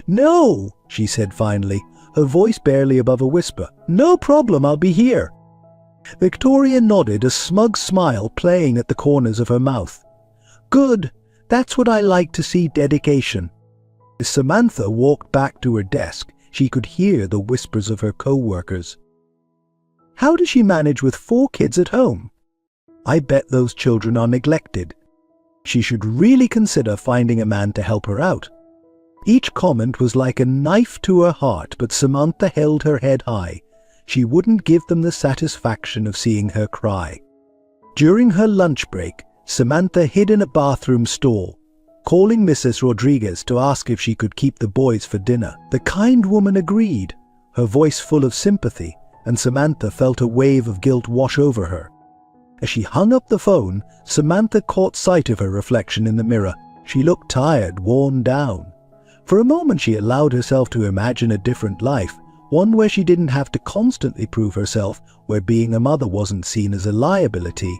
"No," she said finally, her voice barely above a whisper. "No problem, I'll be here." Victoria nodded, a smug smile playing at the corners of her mouth. "Good, that's what I like to see, dedication." As Samantha walked back to her desk, she could hear the whispers of her co-workers. "How does she manage with 4 kids at home? I bet those children are neglected. She should really consider finding a man to help her out." Each comment was like a knife to her heart, but Samantha held her head high. She wouldn't give them the satisfaction of seeing her cry. During her lunch break, Samantha hid in a bathroom stall, calling Mrs. Rodriguez to ask if she could keep the boys for dinner. The kind woman agreed, her voice full of sympathy, and Samantha felt a wave of guilt wash over her. As she hung up the phone, Samantha caught sight of her reflection in the mirror. She looked tired, worn down. For a moment she allowed herself to imagine a different life, one where she didn't have to constantly prove herself, where being a mother wasn't seen as a liability.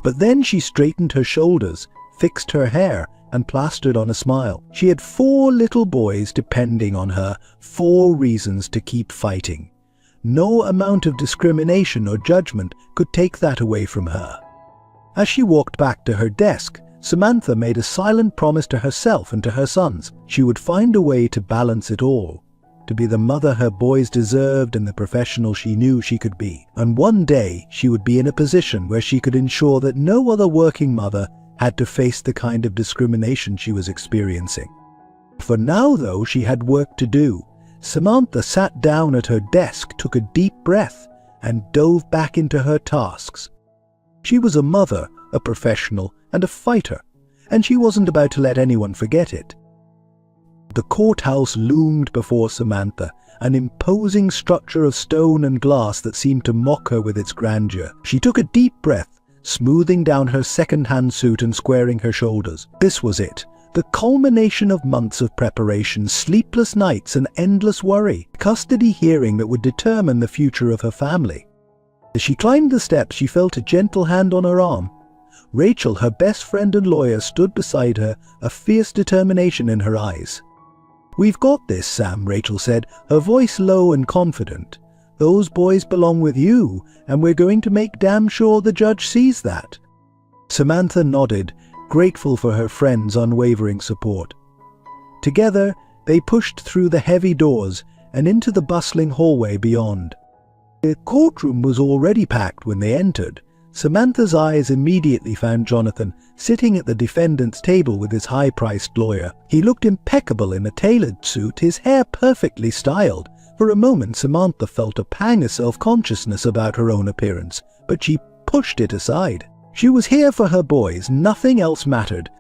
But then she straightened her shoulders, fixed her hair, and plastered on a smile. She had 4 little boys depending on her, 4 reasons to keep fighting. No amount of discrimination or judgment could take that away from her. As she walked back to her desk, Samantha made a silent promise to herself and to her sons. She would find a way to balance it all, to be the mother her boys deserved and the professional she knew she could be. And one day she would be in a position where she could ensure that no other working mother had to face the kind of discrimination she was experiencing. For now, though, she had work to do. Samantha sat down at her desk, took a deep breath, and dove back into her tasks. She was a mother, a professional, and a fighter, and she wasn't about to let anyone forget it. The courthouse loomed before Samantha, an imposing structure of stone and glass that seemed to mock her with its grandeur. She took a deep breath, smoothing down her second-hand suit and squaring her shoulders. This was it, the culmination of months of preparation, sleepless nights and endless worry, a custody hearing that would determine the future of her family. As she climbed the steps, she felt a gentle hand on her arm. Rachel, her best friend and lawyer, stood beside her, a fierce determination in her eyes. "We've got this, Sam," Rachel said, her voice low and confident. "Those boys belong with you, and we're going to make damn sure the judge sees that." Samantha nodded, grateful for her friend's unwavering support. Together, they pushed through the heavy doors and into the bustling hallway beyond. The courtroom was already packed when they entered. Samantha's eyes immediately found Jonathan sitting at the defendant's table with his high-priced lawyer. He looked impeccable in a tailored suit, his hair perfectly styled. For a moment, Samantha felt a pang of self-consciousness about her own appearance, but she pushed it aside. She was here for her boys, nothing else mattered.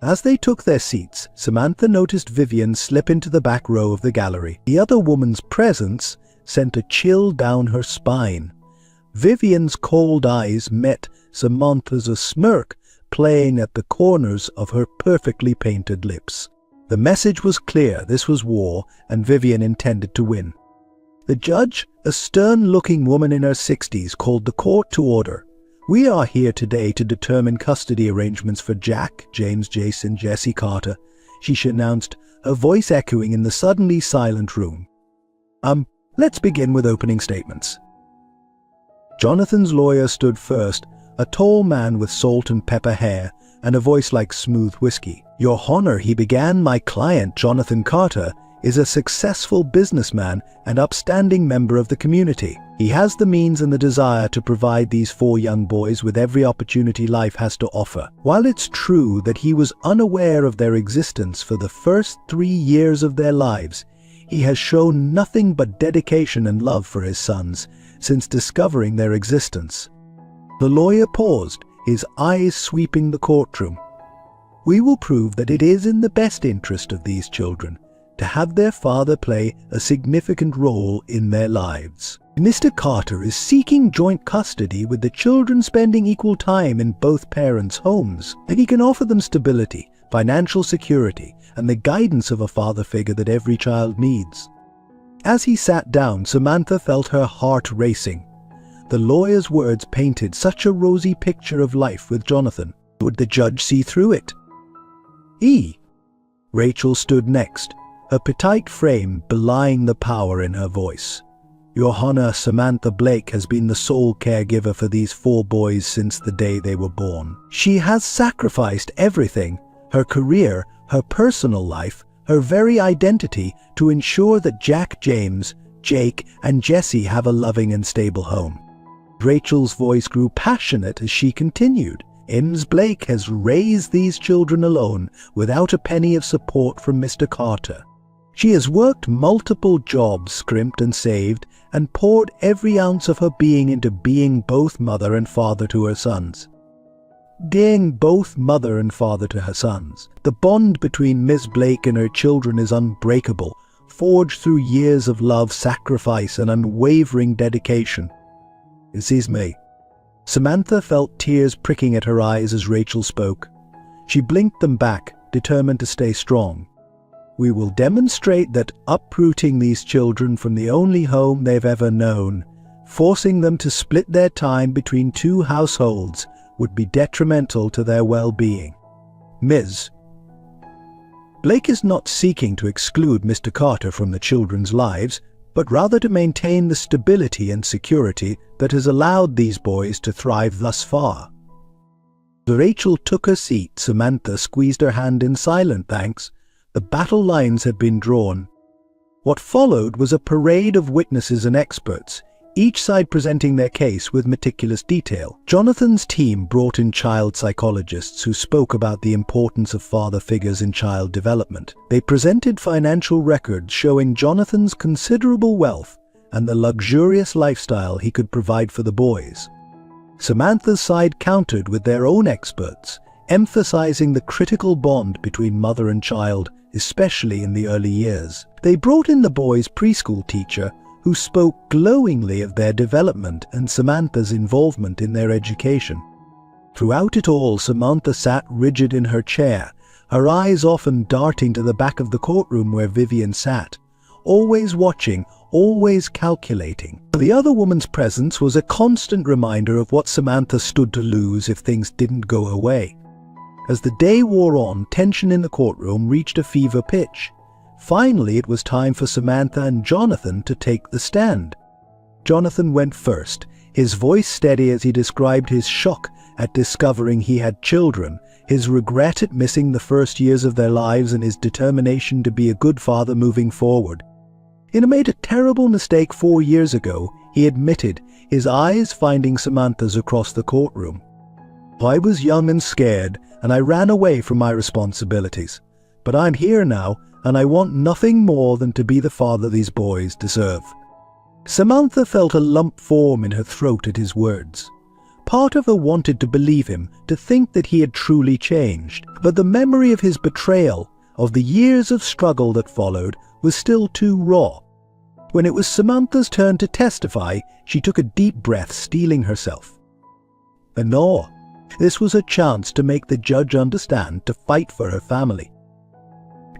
As they took their seats, Samantha noticed Vivian slip into the back row of the gallery. The other woman's presence sent a chill down her spine. Vivian's cold eyes met Samantha's, a smirk playing at the corners of her perfectly painted lips. The message was clear: this was war, and Vivian intended to win. The judge, a stern-looking woman in her 60s, called the court to order. "We are here today to determine custody arrangements for Jack, James, Jason, Jesse Carter," she announced, her voice echoing in the suddenly silent room. Let's begin with opening statements." Jonathan's lawyer stood first, a tall man with salt and pepper hair and a voice like smooth whiskey. "Your Honor," he began, "my client, Jonathan Carter, is a successful businessman and upstanding member of the community. He has the means and the desire to provide these 4 young boys with every opportunity life has to offer. While it's true that he was unaware of their existence for the first 3 years of their lives, he has shown nothing but dedication and love for his sons since discovering their existence." The lawyer paused, his eyes sweeping the courtroom. "We will prove that it is in the best interest of these children to have their father play a significant role in their lives. Mr. Carter is seeking joint custody with the children spending equal time in both parents' homes, and he can offer them stability, financial security, and the guidance of a father figure that every child needs." As he sat down, Samantha felt her heart racing. The lawyer's words painted such a rosy picture of life with Jonathan. Would the judge see through it? Rachel stood next, her petite frame belying the power in her voice. "Your Honor, Samantha Blake has been the sole caregiver for these 4 boys since the day they were born. She has sacrificed everything, her career, her personal life, her very identity, to ensure that Jack, James, Jake, and Jesse have a loving and stable home." Rachel's voice grew passionate as she continued. "Ms. Blake has raised these children alone, without a penny of support from Mr. Carter. She has worked multiple jobs, scrimped and saved, and poured every ounce of her being into being both mother and father to her sons. The bond between Miss Blake and her children is unbreakable, forged through years of love, sacrifice, and unwavering dedication." "Excuse me." Samantha felt tears pricking at her eyes as Rachel spoke. She blinked them back, determined to stay strong. "We will demonstrate that uprooting these children from the only home they've ever known, forcing them to split their time between 2 households, would be detrimental to their well-being. Ms. Blake is not seeking to exclude Mr. Carter from the children's lives, but rather to maintain the stability and security that has allowed these boys to thrive thus far." As Rachel took her seat, Samantha squeezed her hand in silent thanks. The battle lines had been drawn. What followed was a parade of witnesses and experts, each side presenting their case with meticulous detail. Jonathan's team brought in child psychologists who spoke about the importance of father figures in child development. They presented financial records showing Jonathan's considerable wealth and the luxurious lifestyle he could provide for the boys. Samantha's side countered with their own experts, emphasizing the critical bond between mother and child, especially in the early years. They brought in the boys' preschool teacher, who spoke glowingly of their development and Samantha's involvement in their education. Throughout it all, Samantha sat rigid in her chair, her eyes often darting to the back of the courtroom where Vivian sat, always watching, always calculating. The other woman's presence was a constant reminder of what Samantha stood to lose if things didn't go her way. As the day wore on, tension in the courtroom reached a fever pitch. Finally, it was time for Samantha and Jonathan to take the stand. Jonathan went first, his voice steady as he described his shock at discovering he had children, his regret at missing the first years of their lives, and his determination to be a good father moving forward. He had made a terrible mistake 4 years ago, he admitted, his eyes finding Samantha's across the courtroom. I was young and scared, and I ran away from my responsibilities. But I'm here now, and I want nothing more than to be the father these boys deserve. Samantha felt a lump form in her throat at his words. Part of her wanted to believe him, to think that he had truly changed, but the memory of his betrayal, of the years of struggle that followed, was still too raw. When it was Samantha's turn to testify, she took a deep breath, steeling herself. No, this was a chance to make the judge understand, to fight for her family.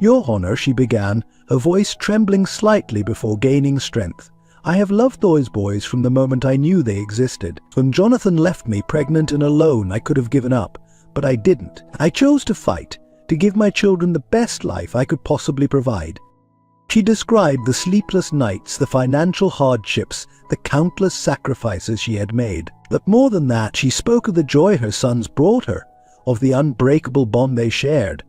Your Honor, she began, her voice trembling slightly before gaining strength. I have loved those boys from the moment I knew they existed. When Jonathan left me pregnant and alone, I could have given up, but I didn't. I chose to fight, to give my children the best life I could possibly provide. She described the sleepless nights, the financial hardships, the countless sacrifices she had made. But more than that, she spoke of the joy her sons brought her, of the unbreakable bond they shared.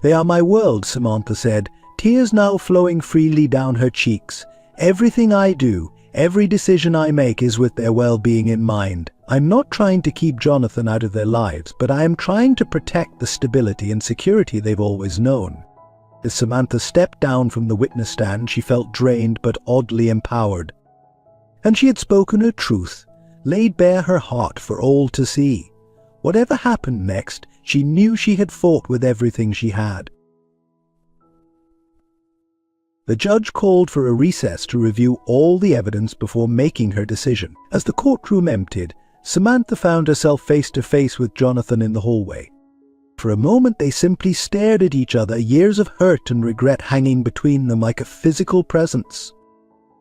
They are my world, Samantha said, tears now flowing freely down her cheeks. Everything I do, every decision I make is with their well-being in mind. I'm not trying to keep Jonathan out of their lives, but I am trying to protect the stability and security they've always known. As Samantha stepped down from the witness stand, she felt drained but oddly empowered. And she had spoken her truth, laid bare her heart for all to see. Whatever happened next, she knew she had fought with everything she had. The judge called for a recess to review all the evidence before making her decision. As the courtroom emptied, Samantha found herself face to face with Jonathan in the hallway. For a moment they simply stared at each other, years of hurt and regret hanging between them like a physical presence.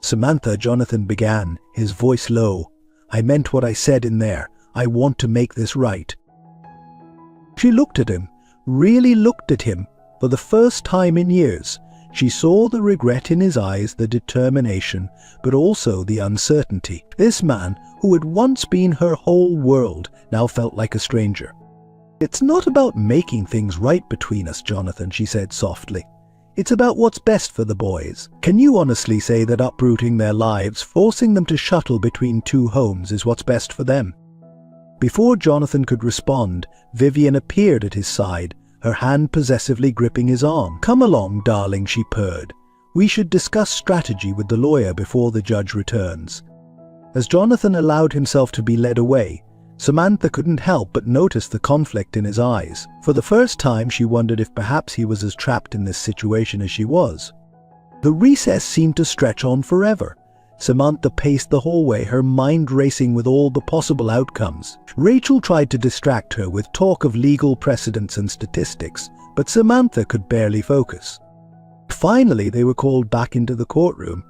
Samantha, Jonathan began, his voice low. I meant what I said in there. I want to make this right. She looked at him, really looked at him, for the first time in years. She saw the regret in his eyes, the determination, but also the uncertainty. This man, who had once been her whole world, now felt like a stranger. It's not about making things right between us, Jonathan, she said softly. It's about what's best for the boys. Can you honestly say that uprooting their lives, forcing them to shuttle between two homes, is what's best for them? Before Jonathan could respond, Vivian appeared at his side, her hand possessively gripping his arm. Come along, darling, she purred. We should discuss strategy with the lawyer before the judge returns. As Jonathan allowed himself to be led away, Samantha couldn't help but notice the conflict in his eyes. For the first time, she wondered if perhaps he was as trapped in this situation as she was. The recess seemed to stretch on forever. Samantha paced the hallway, her mind racing with all the possible outcomes. Rachel tried to distract her with talk of legal precedents and statistics, but Samantha could barely focus. Finally, they were called back into the courtroom.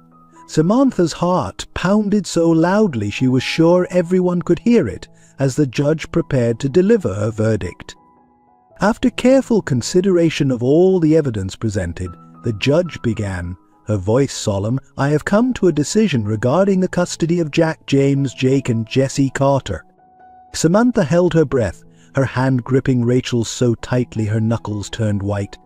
Samantha's heart pounded so loudly she was sure everyone could hear it as the judge prepared to deliver her verdict. After careful consideration of all the evidence presented, the judge began, her voice solemn, I have come to a decision regarding the custody of Jack, James, Jake and Jesse Carter. Samantha held her breath, her hand gripping Rachel's so tightly her knuckles turned white.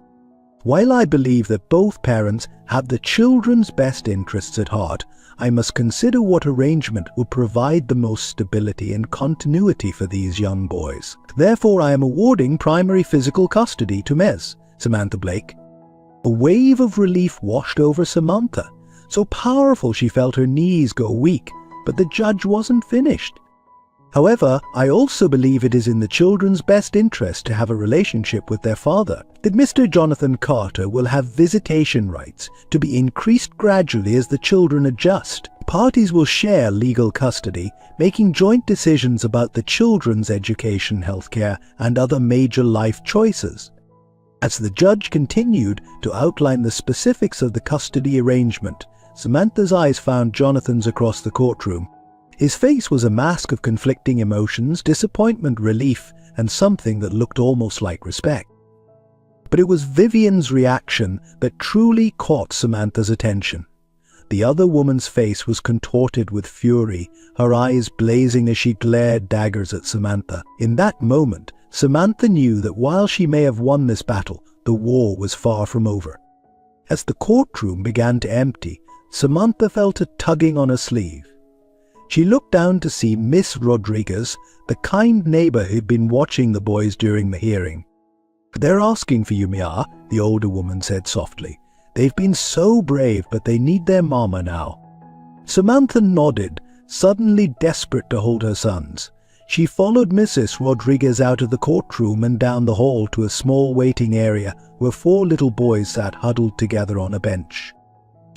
While I believe that both parents have the children's best interests at heart, I must consider what arrangement will provide the most stability and continuity for these young boys. Therefore, I am awarding primary physical custody to Ms. Samantha Blake. A wave of relief washed over Samantha. So powerful she felt her knees go weak, but the judge wasn't finished. However, I also believe it is in the children's best interest to have a relationship with their father, that Mr. Jonathan Carter will have visitation rights to be increased gradually as the children adjust. Parties will share legal custody, making joint decisions about the children's education, healthcare, and other major life choices. As the judge continued to outline the specifics of the custody arrangement, Samantha's eyes found Jonathan's across the courtroom. His face was a mask of conflicting emotions, disappointment, relief, and something that looked almost like respect. But it was Vivian's reaction that truly caught Samantha's attention. The other woman's face was contorted with fury, her eyes blazing as she glared daggers at Samantha. In that moment, Samantha knew that while she may have won this battle, the war was far from over. As the courtroom began to empty, Samantha felt a tugging on her sleeve. She looked down to see Miss Rodriguez, the kind neighbor who'd been watching the boys during the hearing. "They're asking for you, Mia," the older woman said softly. "They've been so brave, but they need their mama now." Samantha nodded, suddenly desperate to hold her sons. She followed Mrs. Rodriguez out of the courtroom and down the hall to a small waiting area where 4 little boys sat huddled together on a bench.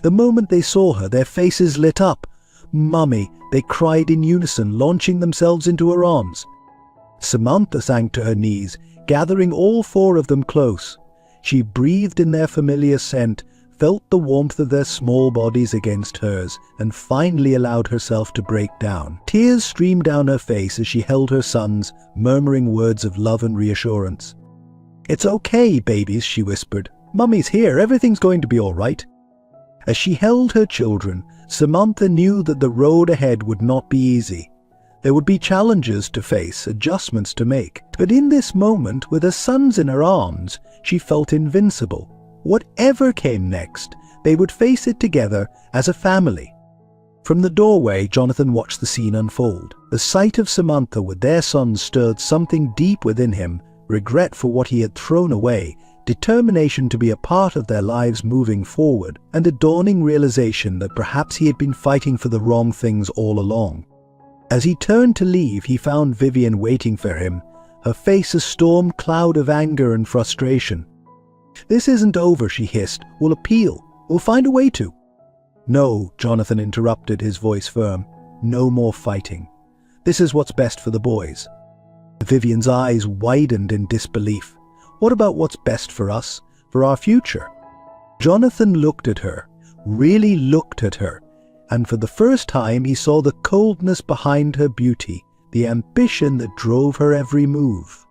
The moment they saw her, their faces lit up. "Mummy," they cried in unison, launching themselves into her arms. Samantha sank to her knees, gathering all 4 of them close. She breathed in their familiar scent, felt the warmth of their small bodies against hers, and finally allowed herself to break down. Tears streamed down her face as she held her sons, murmuring words of love and reassurance. "It's okay, babies," she whispered. "Mummy's here, everything's going to be all right." As she held her children, Samantha knew that the road ahead would not be easy. There would be challenges to face, adjustments to make. But in this moment, with her sons in her arms, she felt invincible. Whatever came next, they would face it together as a family. From the doorway, Jonathan watched the scene unfold. The sight of Samantha with their sons stirred something deep within him, regret for what he had thrown away, determination to be a part of their lives moving forward, and a dawning realization that perhaps he had been fighting for the wrong things all along. As he turned to leave, he found Vivian waiting for him, her face a storm cloud of anger and frustration. "This isn't over," she hissed. "We'll appeal. We'll find a way to." "No," Jonathan interrupted, his voice firm. "No more fighting. This is what's best for the boys." Vivian's eyes widened in disbelief. "What about what's best for us, for our future?" Jonathan looked at her, really looked at her, and for the first time he saw the coldness behind her beauty, the ambition that drove her every move.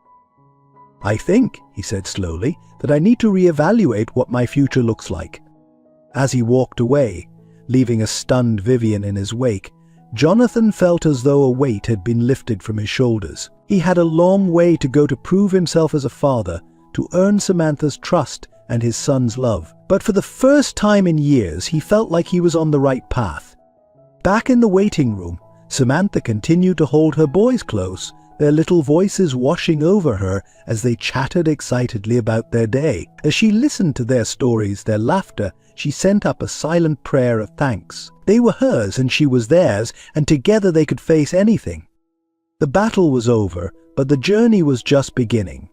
"I think," he said slowly, "that I need to reevaluate what my future looks like." As he walked away, leaving a stunned Vivian in his wake, Jonathan felt as though a weight had been lifted from his shoulders. He had a long way to go to prove himself as a father, to earn Samantha's trust and his son's love. But for the first time in years, he felt like he was on the right path. Back in the waiting room, Samantha continued to hold her boys close, their little voices washing over her as they chattered excitedly about their day. As she listened to their stories, their laughter, she sent up a silent prayer of thanks. They were hers and she was theirs, and together they could face anything. The battle was over, but the journey was just beginning.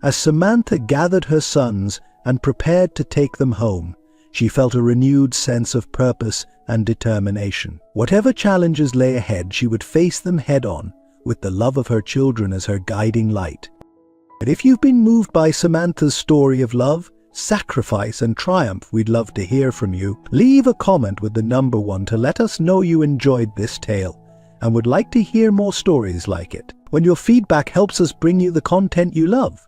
As Samantha gathered her sons and prepared to take them home, she felt a renewed sense of purpose and determination. Whatever challenges lay ahead, she would face them head-on, with the love of her children as her guiding light. And if you've been moved by Samantha's story of love, sacrifice and triumph, we'd love to hear from you. Leave a comment with the number 1 to let us know you enjoyed this tale and would like to hear more stories like it. When your feedback helps us bring you the content you love.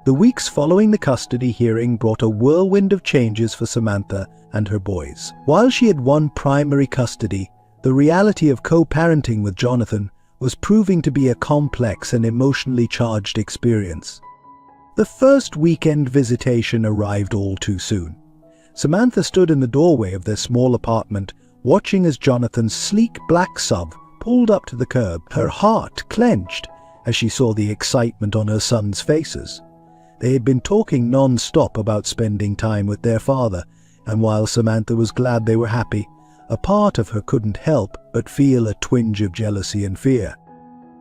The weeks following the custody hearing brought a whirlwind of changes for Samantha and her boys. While she had won primary custody, the reality of co-parenting with Jonathan was proving to be a complex and emotionally charged experience. The first weekend visitation arrived all too soon. Samantha stood in the doorway of their small apartment, watching as Jonathan's sleek black sub pulled up to the curb. Her heart clenched as she saw the excitement on her sons' faces. They had been talking non-stop about spending time with their father, and while Samantha was glad they were happy, a part of her couldn't help but feel a twinge of jealousy and fear.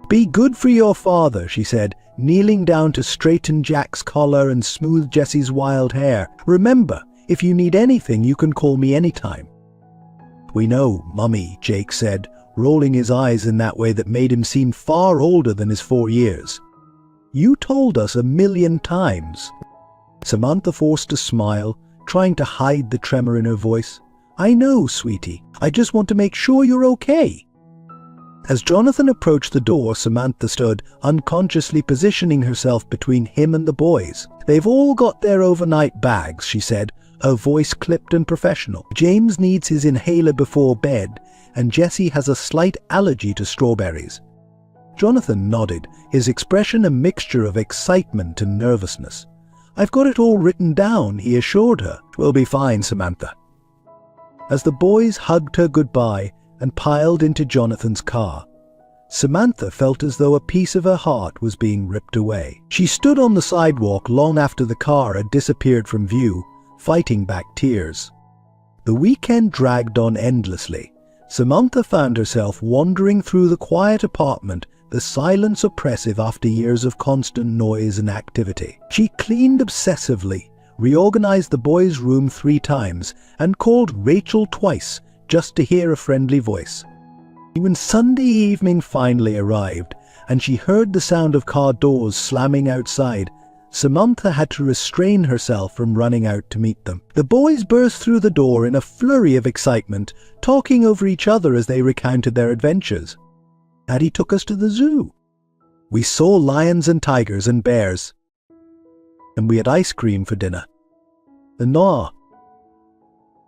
"Be good for your father," she said, kneeling down to straighten Jack's collar and smooth Jessie's wild hair. "Remember, if you need anything, you can call me anytime." "We know, Mummy," Jake said, rolling his eyes in that way that made him seem far older than his 4 years. "You told us 1,000,000 times." Samantha forced a smile, trying to hide the tremor in her voice. "I know, sweetie. I just want to make sure you're okay." As Jonathan approached the door, Samantha stood, unconsciously positioning herself between him and the boys. "They've all got their overnight bags," she said, her voice clipped and professional. "James needs his inhaler before bed, and Jesse has a slight allergy to strawberries." Jonathan nodded, his expression a mixture of excitement and nervousness. "I've got it all written down," he assured her. "We'll be fine, Samantha." As the boys hugged her goodbye and piled into Jonathan's car, Samantha felt as though a piece of her heart was being ripped away. She stood on the sidewalk long after the car had disappeared from view, fighting back tears. The weekend dragged on endlessly. Samantha found herself wandering through the quiet apartment, the silence oppressive after years of constant noise and activity. She cleaned obsessively, reorganized the boys' room 3 times, and called Rachel twice just to hear a friendly voice. When Sunday evening finally arrived, and she heard the sound of car doors slamming outside, Samantha had to restrain herself from running out to meet them. The boys burst through the door in a flurry of excitement, talking over each other as they recounted their adventures. "Daddy took us to the zoo. We saw lions and tigers and bears. And we had ice cream for dinner. And no."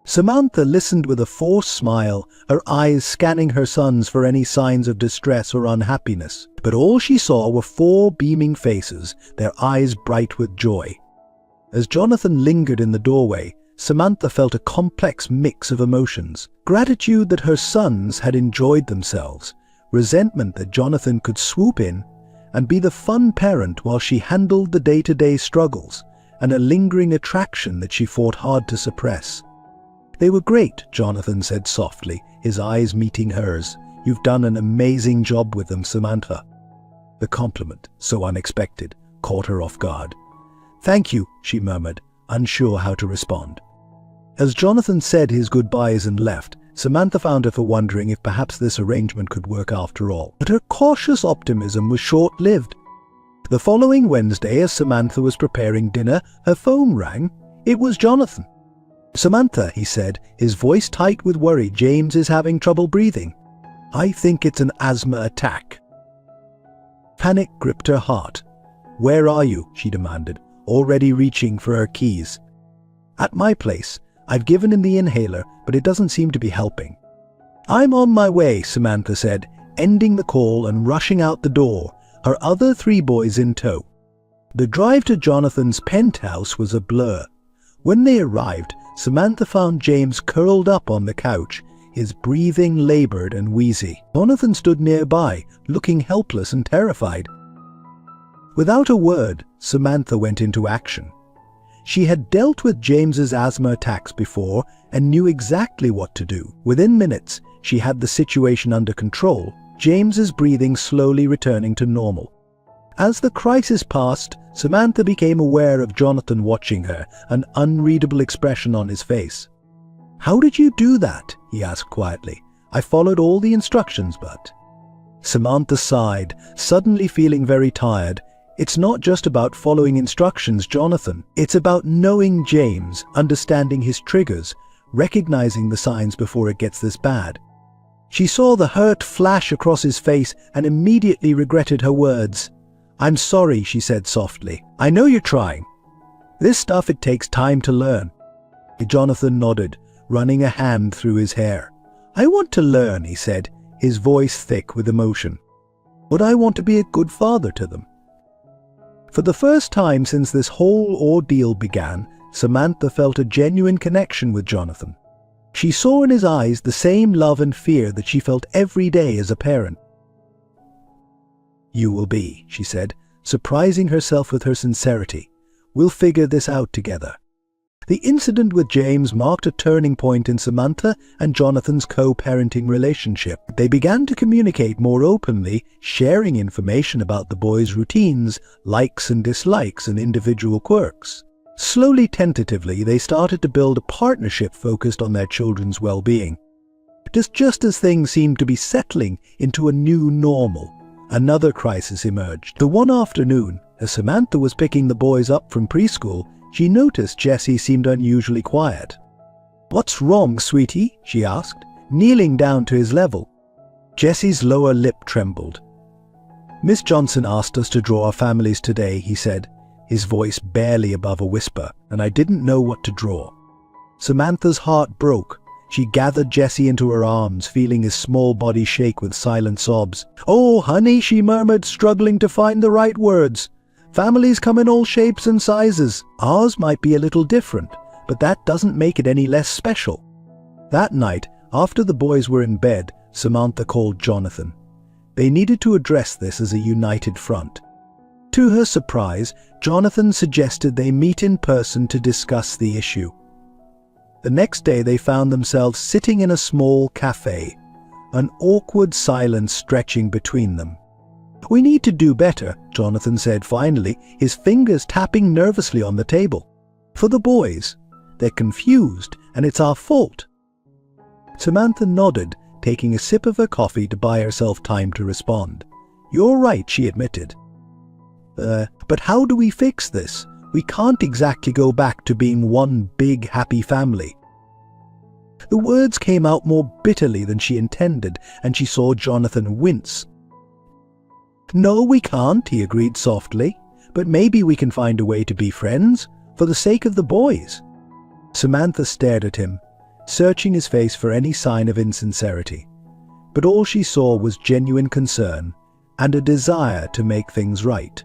Samantha listened with a forced smile, her eyes scanning her sons for any signs of distress or unhappiness. But all she saw were 4 beaming faces, their eyes bright with joy. As Jonathan lingered in the doorway, Samantha felt a complex mix of emotions. Gratitude that her sons had enjoyed themselves, resentment that Jonathan could swoop in and be the fun parent while she handled the day-to-day struggles, and a lingering attraction that she fought hard to suppress. "They were great," Jonathan said softly, his eyes meeting hers. "You've done an amazing job with them, Samantha." The compliment, so unexpected, caught her off guard. "Thank you," she murmured, unsure how to respond. As Jonathan said his goodbyes and left, Samantha found herself wondering if perhaps this arrangement could work after all. But her cautious optimism was short-lived. The following Wednesday, as Samantha was preparing dinner, her phone rang. It was Jonathan. "Samantha," he said, his voice tight with worry, "James is having trouble breathing. I think it's an asthma attack." Panic gripped her heart. "Where are you?" she demanded, already reaching for her keys. "At my place. I've given him the inhaler, but it doesn't seem to be helping." "I'm on my way," Samantha said, ending the call and rushing out the door, her other 3 boys in tow. The drive to Jonathan's penthouse was a blur. When they arrived, Samantha found James curled up on the couch, his breathing labored and wheezy. Jonathan stood nearby, looking helpless and terrified. Without a word, Samantha went into action. She had dealt with James's asthma attacks before and knew exactly what to do. Within minutes, she had the situation under control, James's breathing slowly returning to normal. As the crisis passed, Samantha became aware of Jonathan watching her, an unreadable expression on his face. "How did you do that?" he asked quietly. "I followed all the instructions, but..." Samantha sighed, suddenly feeling very tired. "It's not just about following instructions, Jonathan. It's about knowing James, understanding his triggers, recognizing the signs before it gets this bad." She saw the hurt flash across his face and immediately regretted her words. "I'm sorry," she said softly. "I know you're trying. This stuff, it takes time to learn." Jonathan nodded, running a hand through his hair. "I want to learn," he said, his voice thick with emotion. "But I want to be a good father to them." For the first time since this whole ordeal began, Samantha felt a genuine connection with Jonathan. She saw in his eyes the same love and fear that she felt every day as a parent. "You will be," she said, surprising herself with her sincerity. "We'll figure this out together." The incident with James marked a turning point in Samantha and Jonathan's co-parenting relationship. They began to communicate more openly, sharing information about the boys' routines, likes and dislikes, and individual quirks. Slowly, tentatively, they started to build a partnership focused on their children's well-being. Just as things seemed to be settling into a new normal, another crisis emerged. The one afternoon, as Samantha was picking the boys up from preschool, she noticed Jesse seemed unusually quiet. "What's wrong, sweetie?" she asked, kneeling down to his level. Jesse's lower lip trembled. "Miss Johnson asked us to draw our families today," he said, his voice barely above a whisper, "and I didn't know what to draw." Samantha's heart broke. She gathered Jesse into her arms, feeling his small body shake with silent sobs. "Oh, honey," she murmured, struggling to find the right words. "Families come in all shapes and sizes. Ours might be a little different, but that doesn't make it any less special." That night, after the boys were in bed, Samantha called Jonathan. They needed to address this as a united front. To her surprise, Jonathan suggested they meet in person to discuss the issue. The next day they found themselves sitting in a small cafe, an awkward silence stretching between them. "We need to do better," Jonathan said finally, his fingers tapping nervously on the table. "For the boys. They're confused, and it's our fault." Samantha nodded, taking a sip of her coffee to buy herself time to respond. "You're right," she admitted. But how do we fix this? We can't exactly go back to being one big happy family." The words came out more bitterly than she intended, and she saw Jonathan wince. "No, we can't," he agreed softly, "but maybe we can find a way to be friends, for the sake of the boys." Samantha stared at him, searching his face for any sign of insincerity. But all she saw was genuine concern and a desire to make things right.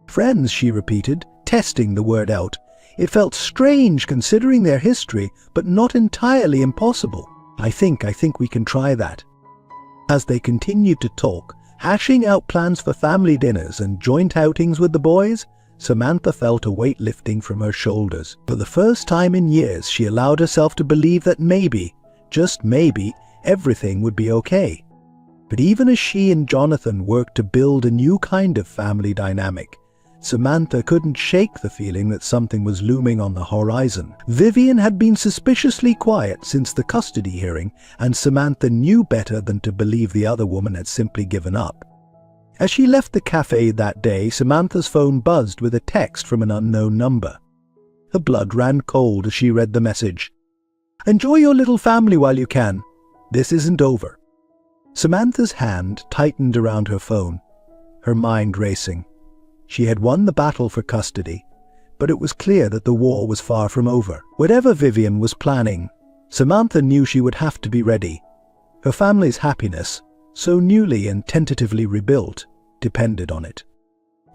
"Friends," she repeated, testing the word out. It felt strange considering their history, but not entirely impossible. I think we can try that." As they continued to talk, hashing out plans for family dinners and joint outings with the boys, Samantha felt a weight lifting from her shoulders. For the first time in years, she allowed herself to believe that maybe, just maybe, everything would be okay. But even as she and Jonathan worked to build a new kind of family dynamic, Samantha couldn't shake the feeling that something was looming on the horizon. Vivian had been suspiciously quiet since the custody hearing, and Samantha knew better than to believe the other woman had simply given up. As she left the cafe that day, Samantha's phone buzzed with a text from an unknown number. Her blood ran cold as she read the message. "Enjoy your little family while you can. This isn't over." Samantha's hand tightened around her phone, her mind racing. She had won the battle for custody, but it was clear that the war was far from over. Whatever Vivian was planning, Samantha knew she would have to be ready. Her family's happiness, so newly and tentatively rebuilt, depended on it.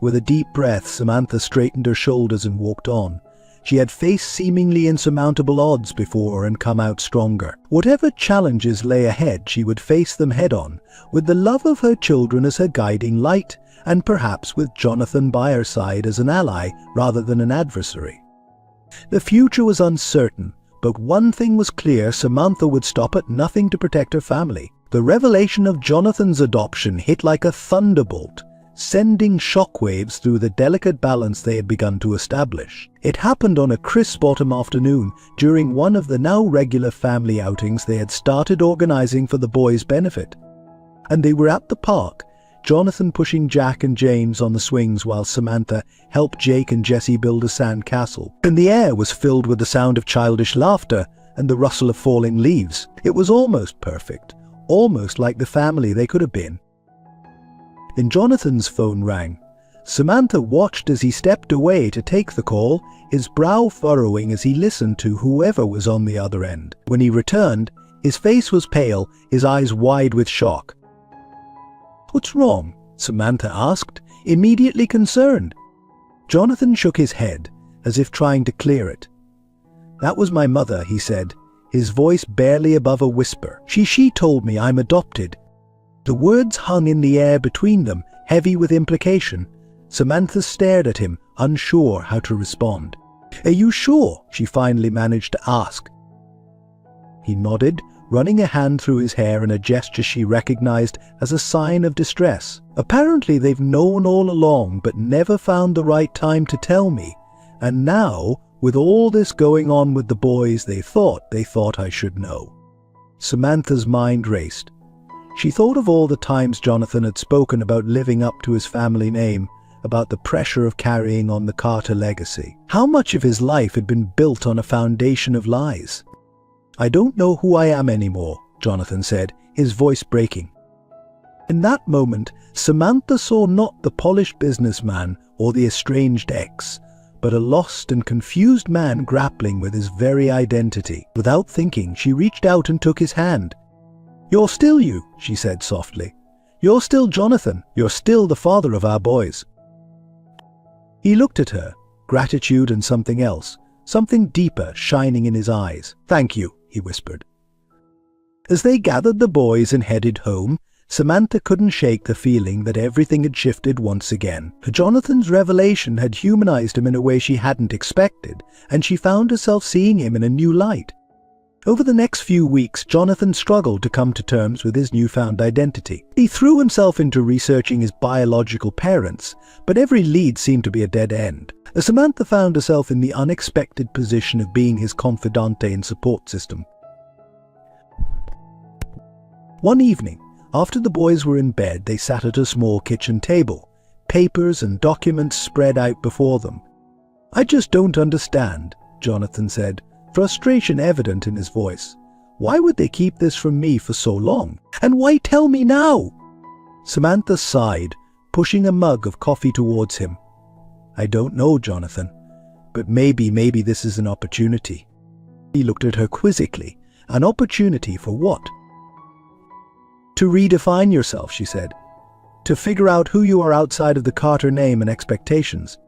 With a deep breath, Samantha straightened her shoulders and walked on. She had faced seemingly insurmountable odds before and come out stronger. Whatever challenges lay ahead, she would face them head-on, with the love of her children as her guiding light, and perhaps with Jonathan by her side as an ally rather than an adversary. The future was uncertain, but one thing was clear: Samantha would stop at nothing to protect her family. The revelation of Jonathan's adoption hit like a thunderbolt, sending shockwaves through the delicate balance they had begun to establish. It happened on a crisp autumn afternoon, during one of the now regular family outings they had started organizing for the boys' benefit. And they were at the park, Jonathan pushing Jack and James on the swings while Samantha helped Jake and Jesse build a sand castle. And the air was filled with the sound of childish laughter and the rustle of falling leaves. It was almost perfect, almost like the family they could have been. Then Jonathan's phone rang. Samantha watched as he stepped away to take the call, his brow furrowing as he listened to whoever was on the other end. When he returned, his face was pale, his eyes wide with shock. "What's wrong?" Samantha asked, immediately concerned. Jonathan shook his head, as if trying to clear it. "That was my mother," he said, his voice barely above a whisper. She told me I'm adopted." The words hung in the air between them, heavy with implication. Samantha stared at him, unsure how to respond. "Are you sure?" she finally managed to ask. He nodded, running a hand through his hair in a gesture she recognized as a sign of distress. "Apparently they've known all along, but never found the right time to tell me. And now, with all this going on with the boys, they thought I should know." Samantha's mind raced. She thought of all the times Jonathan had spoken about living up to his family name, about the pressure of carrying on the Carter legacy. How much of his life had been built on a foundation of lies? "I don't know who I am anymore," Jonathan said, his voice breaking. In that moment, Samantha saw not the polished businessman or the estranged ex, but a lost and confused man grappling with his very identity. Without thinking, she reached out and took his hand. "You're still you," she said softly. "You're still Jonathan. You're still the father of our boys." He looked at her, gratitude and something else, something deeper shining in his eyes. "Thank you," he whispered. As they gathered the boys and headed home, Samantha couldn't shake the feeling that everything had shifted once again. Jonathan's revelation had humanized him in a way she hadn't expected, and she found herself seeing him in a new light. Over the next few weeks, Jonathan struggled to come to terms with his newfound identity. He threw himself into researching his biological parents, but every lead seemed to be a dead end. Samantha found herself in the unexpected position of being his confidante and support system. One evening, after the boys were in bed, they sat at a small kitchen table, papers and documents spread out before them. "I just don't understand," Jonathan said, frustration evident in his voice. "Why would they keep this from me for so long? And why tell me now?" Samantha sighed, pushing a mug of coffee towards him. "I don't know, Jonathan, but maybe this is an opportunity." He looked at her quizzically. "An opportunity for what?" "To redefine yourself," she said. "To figure out who you are outside of the Carter name and expectations."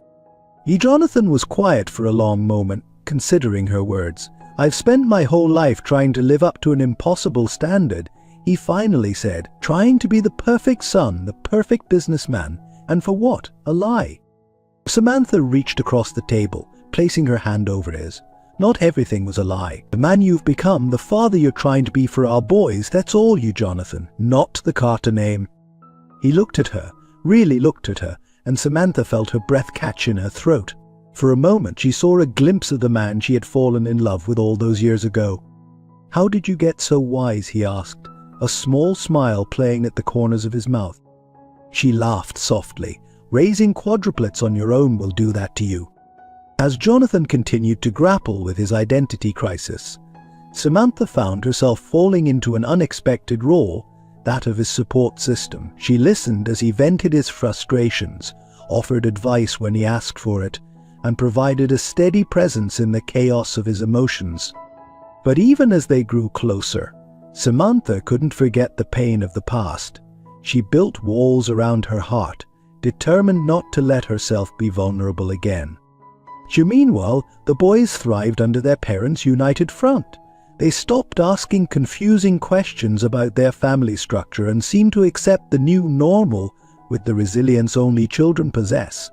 Jonathan was quiet for a long moment, considering her words. "I've spent my whole life trying to live up to an impossible standard," he finally said. "Trying to be the perfect son, the perfect businessman. And for what? A lie." Samantha reached across the table, placing her hand over his. "Not everything was a lie. The man you've become, the father you're trying to be for our boys, that's all you, Jonathan. Not the Carter name." He looked at her, really looked at her, and Samantha felt her breath catch in her throat. For a moment, she saw a glimpse of the man she had fallen in love with all those years ago. "How did you get so wise?" he asked, a small smile playing at the corners of his mouth. She laughed softly. "Raising quadruplets on your own will do that to you." As Jonathan continued to grapple with his identity crisis, Samantha found herself falling into an unexpected role, that of his support system. She listened as he vented his frustrations, offered advice when he asked for it, and provided a steady presence in the chaos of his emotions. But even as they grew closer, Samantha couldn't forget the pain of the past. She built walls around her heart, determined not to let herself be vulnerable again. Meanwhile, the boys thrived under their parents' united front. They stopped asking confusing questions about their family structure and seemed to accept the new normal with the resilience only children possess.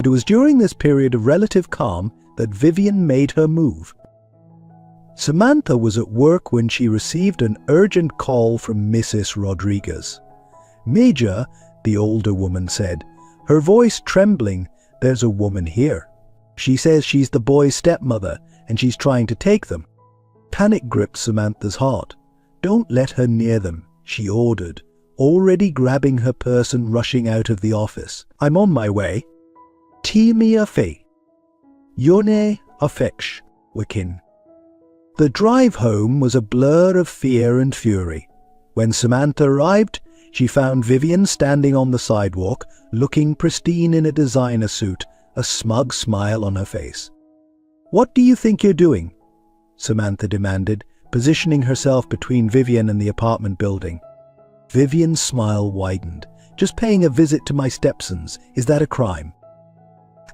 It was during this period of relative calm that Vivian made her move. Samantha was at work when she received an urgent call from Mrs. Rodriguez. "Major," the older woman said, her voice trembling, "there's a woman here. She says she's the boy's stepmother and she's trying to take them." Panic gripped Samantha's heart. "Don't let her near them," she ordered, already grabbing her purse and rushing out of the office. "I'm on my way." "Timmy a fe. Yone a fetch, Wikin." The drive home was a blur of fear and fury. When Samantha arrived, she found Vivian standing on the sidewalk, looking pristine in a designer suit, a smug smile on her face. "What do you think you're doing?" Samantha demanded, positioning herself between Vivian and the apartment building. Vivian's smile widened. "Just paying a visit to my stepsons. Is that a crime?"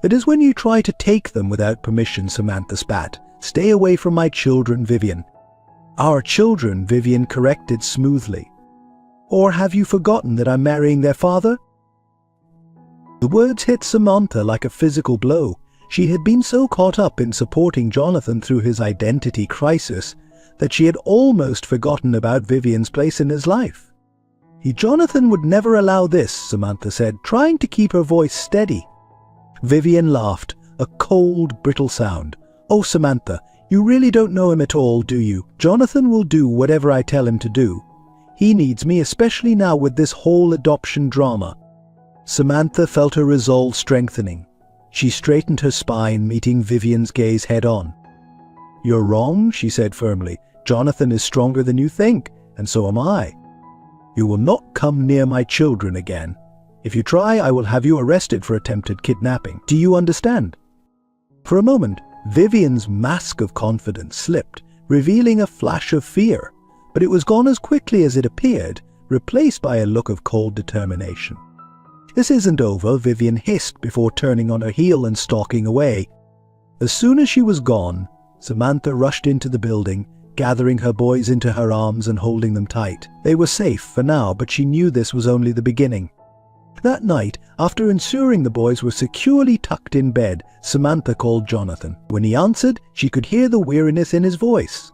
"It is when you try to take them without permission," Samantha spat. "Stay away from my children, Vivian." "Our children," Vivian corrected smoothly. "Or have you forgotten that I'm marrying their father?" The words hit Samantha like a physical blow. She had been so caught up in supporting Jonathan through his identity crisis that she had almost forgotten about Vivian's place in his life. "Jonathan would never allow this," Samantha said, trying to keep her voice steady. Vivian laughed, a cold, brittle sound. "Oh, Samantha, you really don't know him at all, do you? Jonathan will do whatever I tell him to do. He needs me, especially now with this whole adoption drama." Samantha felt her resolve strengthening. She straightened her spine, meeting Vivian's gaze head-on. "You're wrong," she said firmly. Jonathan is stronger than you think, and so am I. You will not come near my children again. If you try, I will have you arrested for attempted kidnapping. Do you understand?" For a moment, Vivian's mask of confidence slipped, revealing a flash of fear, but it was gone as quickly as it appeared, replaced by a look of cold determination. "This isn't over," Vivian hissed before turning on her heel and stalking away. As soon as she was gone, Samantha rushed into the building, gathering her boys into her arms and holding them tight. They were safe for now, but she knew this was only the beginning. That night, after ensuring the boys were securely tucked in bed, Samantha called Jonathan. When he answered, she could hear the weariness in his voice.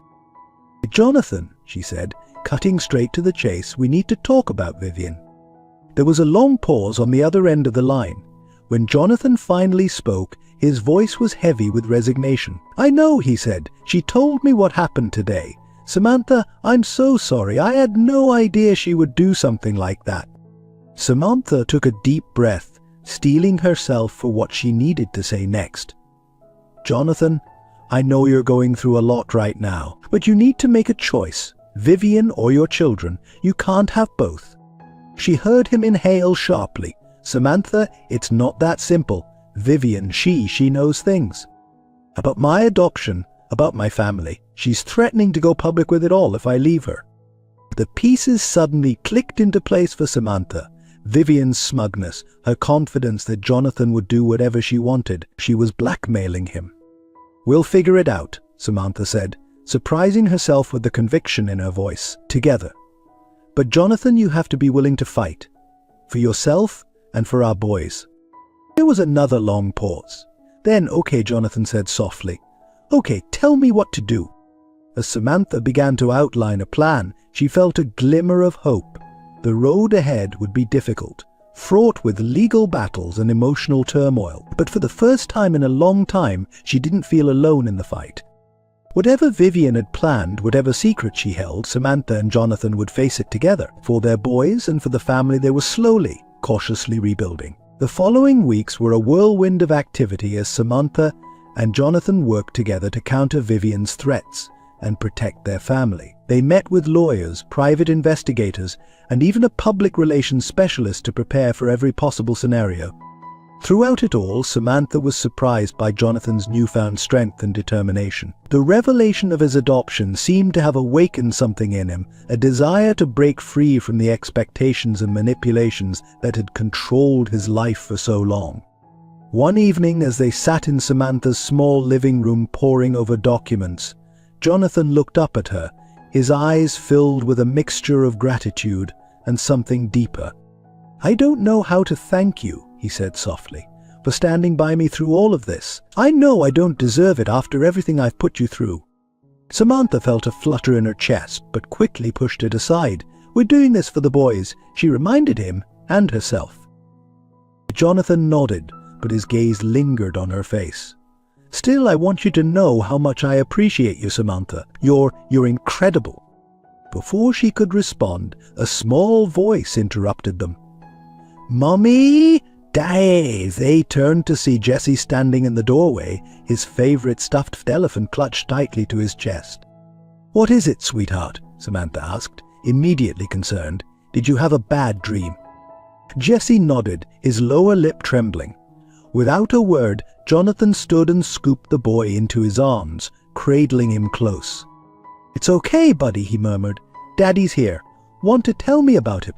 "Jonathan," she said, cutting straight to the chase, "we need to talk about Vivian." There was a long pause on the other end of the line. When Jonathan finally spoke, his voice was heavy with resignation. "I know," he said. "She told me what happened today. Samantha, I'm so sorry. I had no idea she would do something like that." Samantha took a deep breath, steeling herself for what she needed to say next. "Jonathan, I know you're going through a lot right now, but you need to make a choice. Vivian or your children. You can't have both." She heard him inhale sharply. "Samantha, it's not that simple. Vivian, she knows things. About my adoption, about my family. She's threatening to go public with it all if I leave her." The pieces suddenly clicked into place for Samantha. Vivian's smugness, her confidence that Jonathan would do whatever she wanted. She was blackmailing him. "We'll figure it out," Samantha said, surprising herself with the conviction in her voice. "Together. But Jonathan, you have to be willing to fight. For yourself and for our boys." There was another long pause. Then, "Okay," Jonathan said softly. "Okay, tell me what to do." As Samantha began to outline a plan, she felt a glimmer of hope. The road ahead would be difficult, fraught with legal battles and emotional turmoil, but for the first time in a long time, she didn't feel alone in the fight. Whatever Vivian had planned, whatever secret she held, Samantha and Jonathan would face it together, for their boys and for the family they were slowly, cautiously rebuilding. The following weeks were a whirlwind of activity as Samantha and Jonathan worked together to counter Vivian's threats and protect their family. They met with lawyers, private investigators, and even a public relations specialist to prepare for every possible scenario. Throughout it all, Samantha was surprised by Jonathan's newfound strength and determination. The revelation of his adoption seemed to have awakened something in him, a desire to break free from the expectations and manipulations that had controlled his life for so long. One evening, as they sat in Samantha's small living room poring over documents, Jonathan looked up at her, his eyes filled with a mixture of gratitude and something deeper. "I don't know how to thank you," he said softly, "for standing by me through all of this. I know I don't deserve it after everything I've put you through." Samantha felt a flutter in her chest, but quickly pushed it aside. "We're doing this for the boys," she reminded him and herself. Jonathan nodded, but his gaze lingered on her face. "Still, I want you to know how much I appreciate you, Samantha. You're incredible." Before she could respond, a small voice interrupted them. "Mommy! Daddy!" They turned to see Jesse standing in the doorway, his favorite stuffed elephant clutched tightly to his chest. "What is it, sweetheart?" Samantha asked, immediately concerned. "Did you have a bad dream?" Jesse nodded, his lower lip trembling. Without a word, Jonathan stood and scooped the boy into his arms, cradling him close. "It's okay, buddy," he murmured. "Daddy's here. Want to tell me about him?"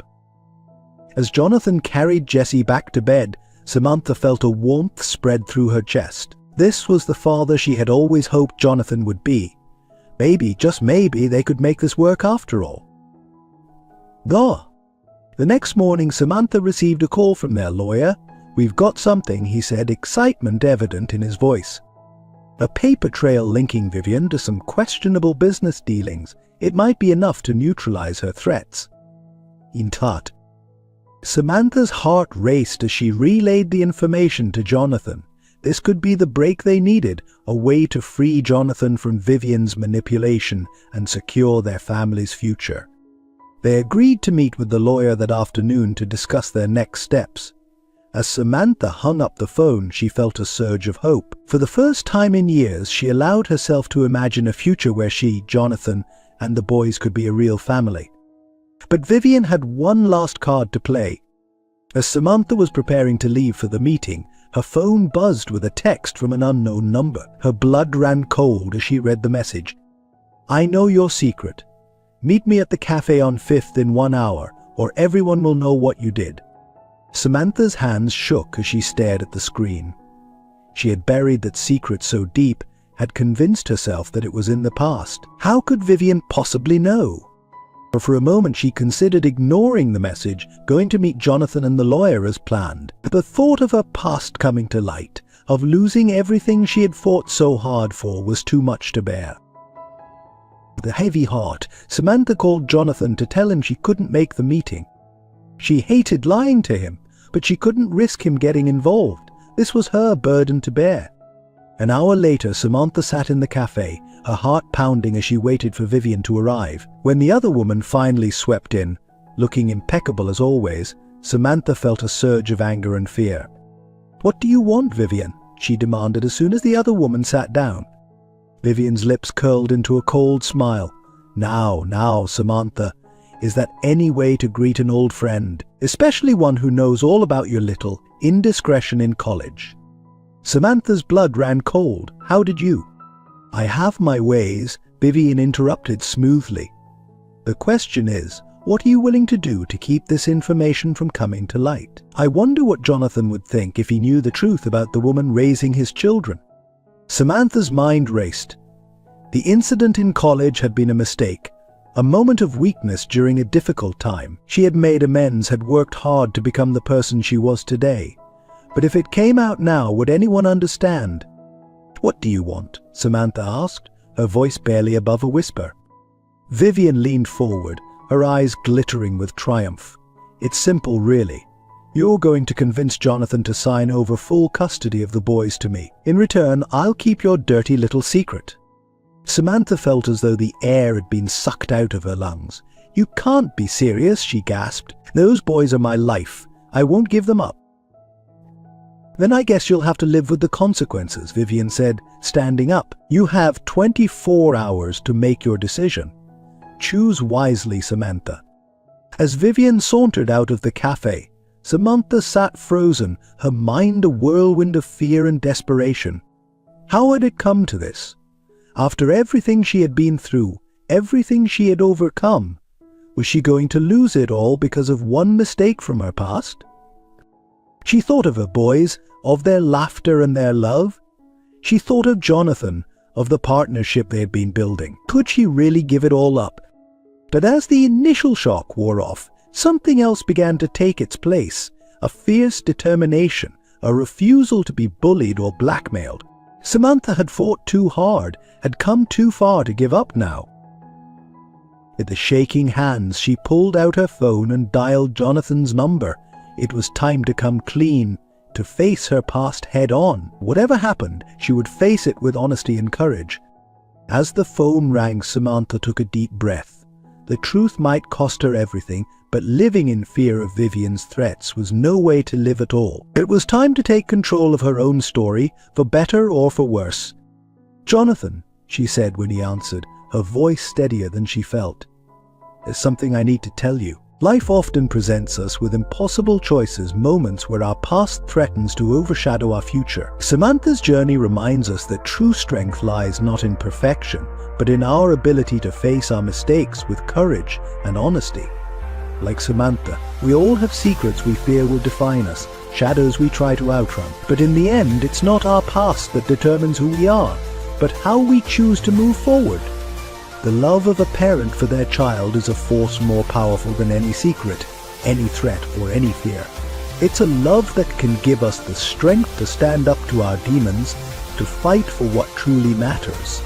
As Jonathan carried Jesse back to bed, Samantha felt a warmth spread through her chest. This was the father she had always hoped Jonathan would be. Maybe, just maybe, they could make this work after all. The next morning, Samantha received a call from their lawyer. "We've got something," he said, excitement evident in his voice. "A paper trail linking Vivian to some questionable business dealings. It might be enough to neutralize her threats." In tut. Samantha's heart raced as she relayed the information to Jonathan. This could be the break they needed, a way to free Jonathan from Vivian's manipulation and secure their family's future. They agreed to meet with the lawyer that afternoon to discuss their next steps. As Samantha hung up the phone, she felt a surge of hope. For the first time in years, she allowed herself to imagine a future where she, Jonathan, and the boys could be a real family. But Vivian had one last card to play. As Samantha was preparing to leave for the meeting, her phone buzzed with a text from an unknown number. Her blood ran cold as she read the message. "I know your secret. Meet me at the cafe on 5th in 1 hour, or everyone will know what you did." Samantha's hands shook as she stared at the screen. She had buried that secret so deep, had convinced herself that it was in the past. How could Vivian possibly know? For a moment she considered ignoring the message, going to meet Jonathan and the lawyer as planned. The thought of her past coming to light, of losing everything she had fought so hard for, was too much to bear. With a heavy heart, Samantha called Jonathan to tell him she couldn't make the meeting. She hated lying to him, but she couldn't risk him getting involved. This was her burden to bear. An hour later, Samantha sat in the cafe, her heart pounding as she waited for Vivian to arrive. When the other woman finally swept in, looking impeccable as always, Samantha felt a surge of anger and fear. "What do you want, Vivian?" she demanded as soon as the other woman sat down. Vivian's lips curled into a cold smile. Now, Samantha, is that any way to greet an old friend, especially one who knows all about your little indiscretion in college?" Samantha's blood ran cold. "How did you?" "I have my ways," Vivian interrupted smoothly. "The question is, what are you willing to do to keep this information from coming to light? I wonder what Jonathan would think if he knew the truth about the woman raising his children." Samantha's mind raced. The incident in college had been a mistake, a moment of weakness during a difficult time. She had made amends, had worked hard to become the person she was today. But if it came out now, would anyone understand? "What do you want?" Samantha asked, her voice barely above a whisper. Vivian leaned forward, her eyes glittering with triumph. "It's simple, really. You're going to convince Jonathan to sign over full custody of the boys to me. In return, I'll keep your dirty little secret." Samantha felt as though the air had been sucked out of her lungs. "You can't be serious," she gasped. "Those boys are my life. I won't give them up." "Then I guess you'll have to live with the consequences," Vivian said, standing up. "You have 24 hours to make your decision. Choose wisely, Samantha." As Vivian sauntered out of the cafe, Samantha sat frozen, her mind a whirlwind of fear and desperation. How had it come to this? After everything she had been through, everything she had overcome, was she going to lose it all because of one mistake from her past? She thought of her boys, of their laughter and their love. She thought of Jonathan, of the partnership they had been building. Could she really give it all up? But as the initial shock wore off, something else began to take its place, a fierce determination, a refusal to be bullied or blackmailed. Samantha had fought too hard, had come too far to give up now. With the shaking hands, she pulled out her phone and dialed Jonathan's number. It was time to come clean, to face her past head-on. Whatever happened, she would face it with honesty and courage. As the phone rang, Samantha took a deep breath. The truth might cost her everything, but living in fear of Vivian's threats was no way to live at all. It was time to take control of her own story, for better or for worse. "Jonathan," she said when he answered, her voice steadier than she felt. "There's something I need to tell you. Life often presents us with impossible choices, moments where our past threatens to overshadow our future. Samantha's journey reminds us that true strength lies not in perfection, but in our ability to face our mistakes with courage and honesty. Like Samantha, we all have secrets we fear will define us, shadows we try to outrun. But in the end, it's not our past that determines who we are, but how we choose to move forward. The love of a parent for their child is a force more powerful than any secret, any threat, or any fear. It's a love that can give us the strength to stand up to our demons, to fight for what truly matters.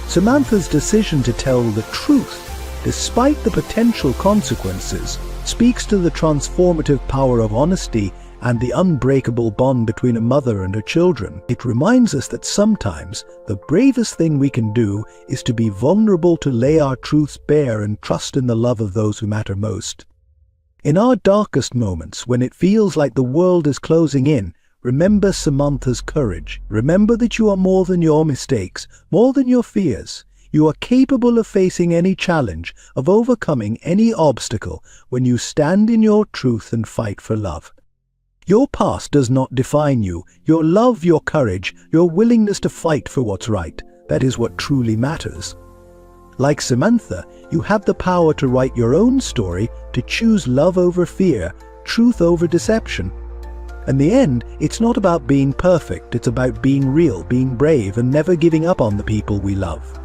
Samantha's decision to tell the truth, despite the potential consequences, speaks to the transformative power of honesty and the unbreakable bond between a mother and her children. It reminds us that sometimes the bravest thing we can do is to be vulnerable, to lay our truths bare and trust in the love of those who matter most. In our darkest moments, when it feels like the world is closing in, remember Samantha's courage. Remember that you are more than your mistakes, more than your fears. You are capable of facing any challenge, of overcoming any obstacle when you stand in your truth and fight for love. Your past does not define you. Your love, your courage, your willingness to fight for what's right, that is what truly matters. Like Samantha, you have the power to write your own story, to choose love over fear, truth over deception. In the end, it's not about being perfect, it's about being real, being brave, and never giving up on the people we love.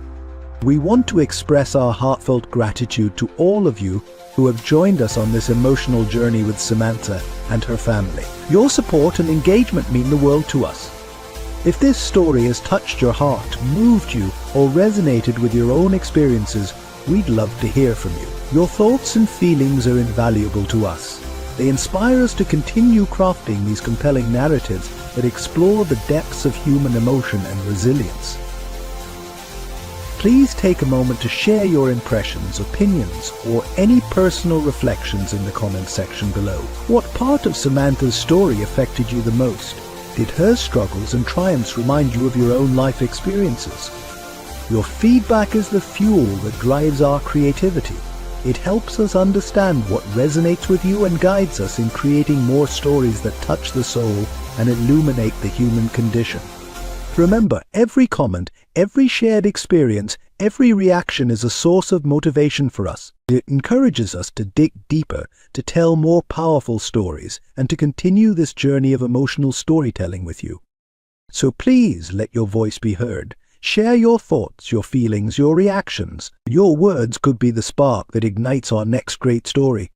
We want to express our heartfelt gratitude to all of you who have joined us on this emotional journey with Samantha and her family. Your support and engagement mean the world to us. If this story has touched your heart, moved you, or resonated with your own experiences, we'd love to hear from you. Your thoughts and feelings are invaluable to us. They inspire us to continue crafting these compelling narratives that explore the depths of human emotion and resilience. Please take a moment to share your impressions, opinions, or any personal reflections in the comments section below. What part of Samantha's story affected you the most? Did her struggles and triumphs remind you of your own life experiences? Your feedback is the fuel that drives our creativity. It helps us understand what resonates with you and guides us in creating more stories that touch the soul and illuminate the human condition. Remember, every comment, every shared experience, every reaction is a source of motivation for us. It encourages us to dig deeper, to tell more powerful stories, and to continue this journey of emotional storytelling with you. So please let your voice be heard. Share your thoughts, your feelings, your reactions. Your words could be the spark that ignites our next great story.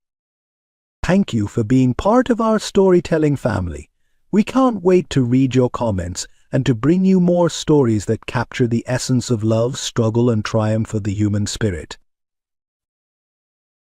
Thank you for being part of our storytelling family. We can't wait to read your comments and to bring you more stories that capture the essence of love, struggle, and triumph of the human spirit.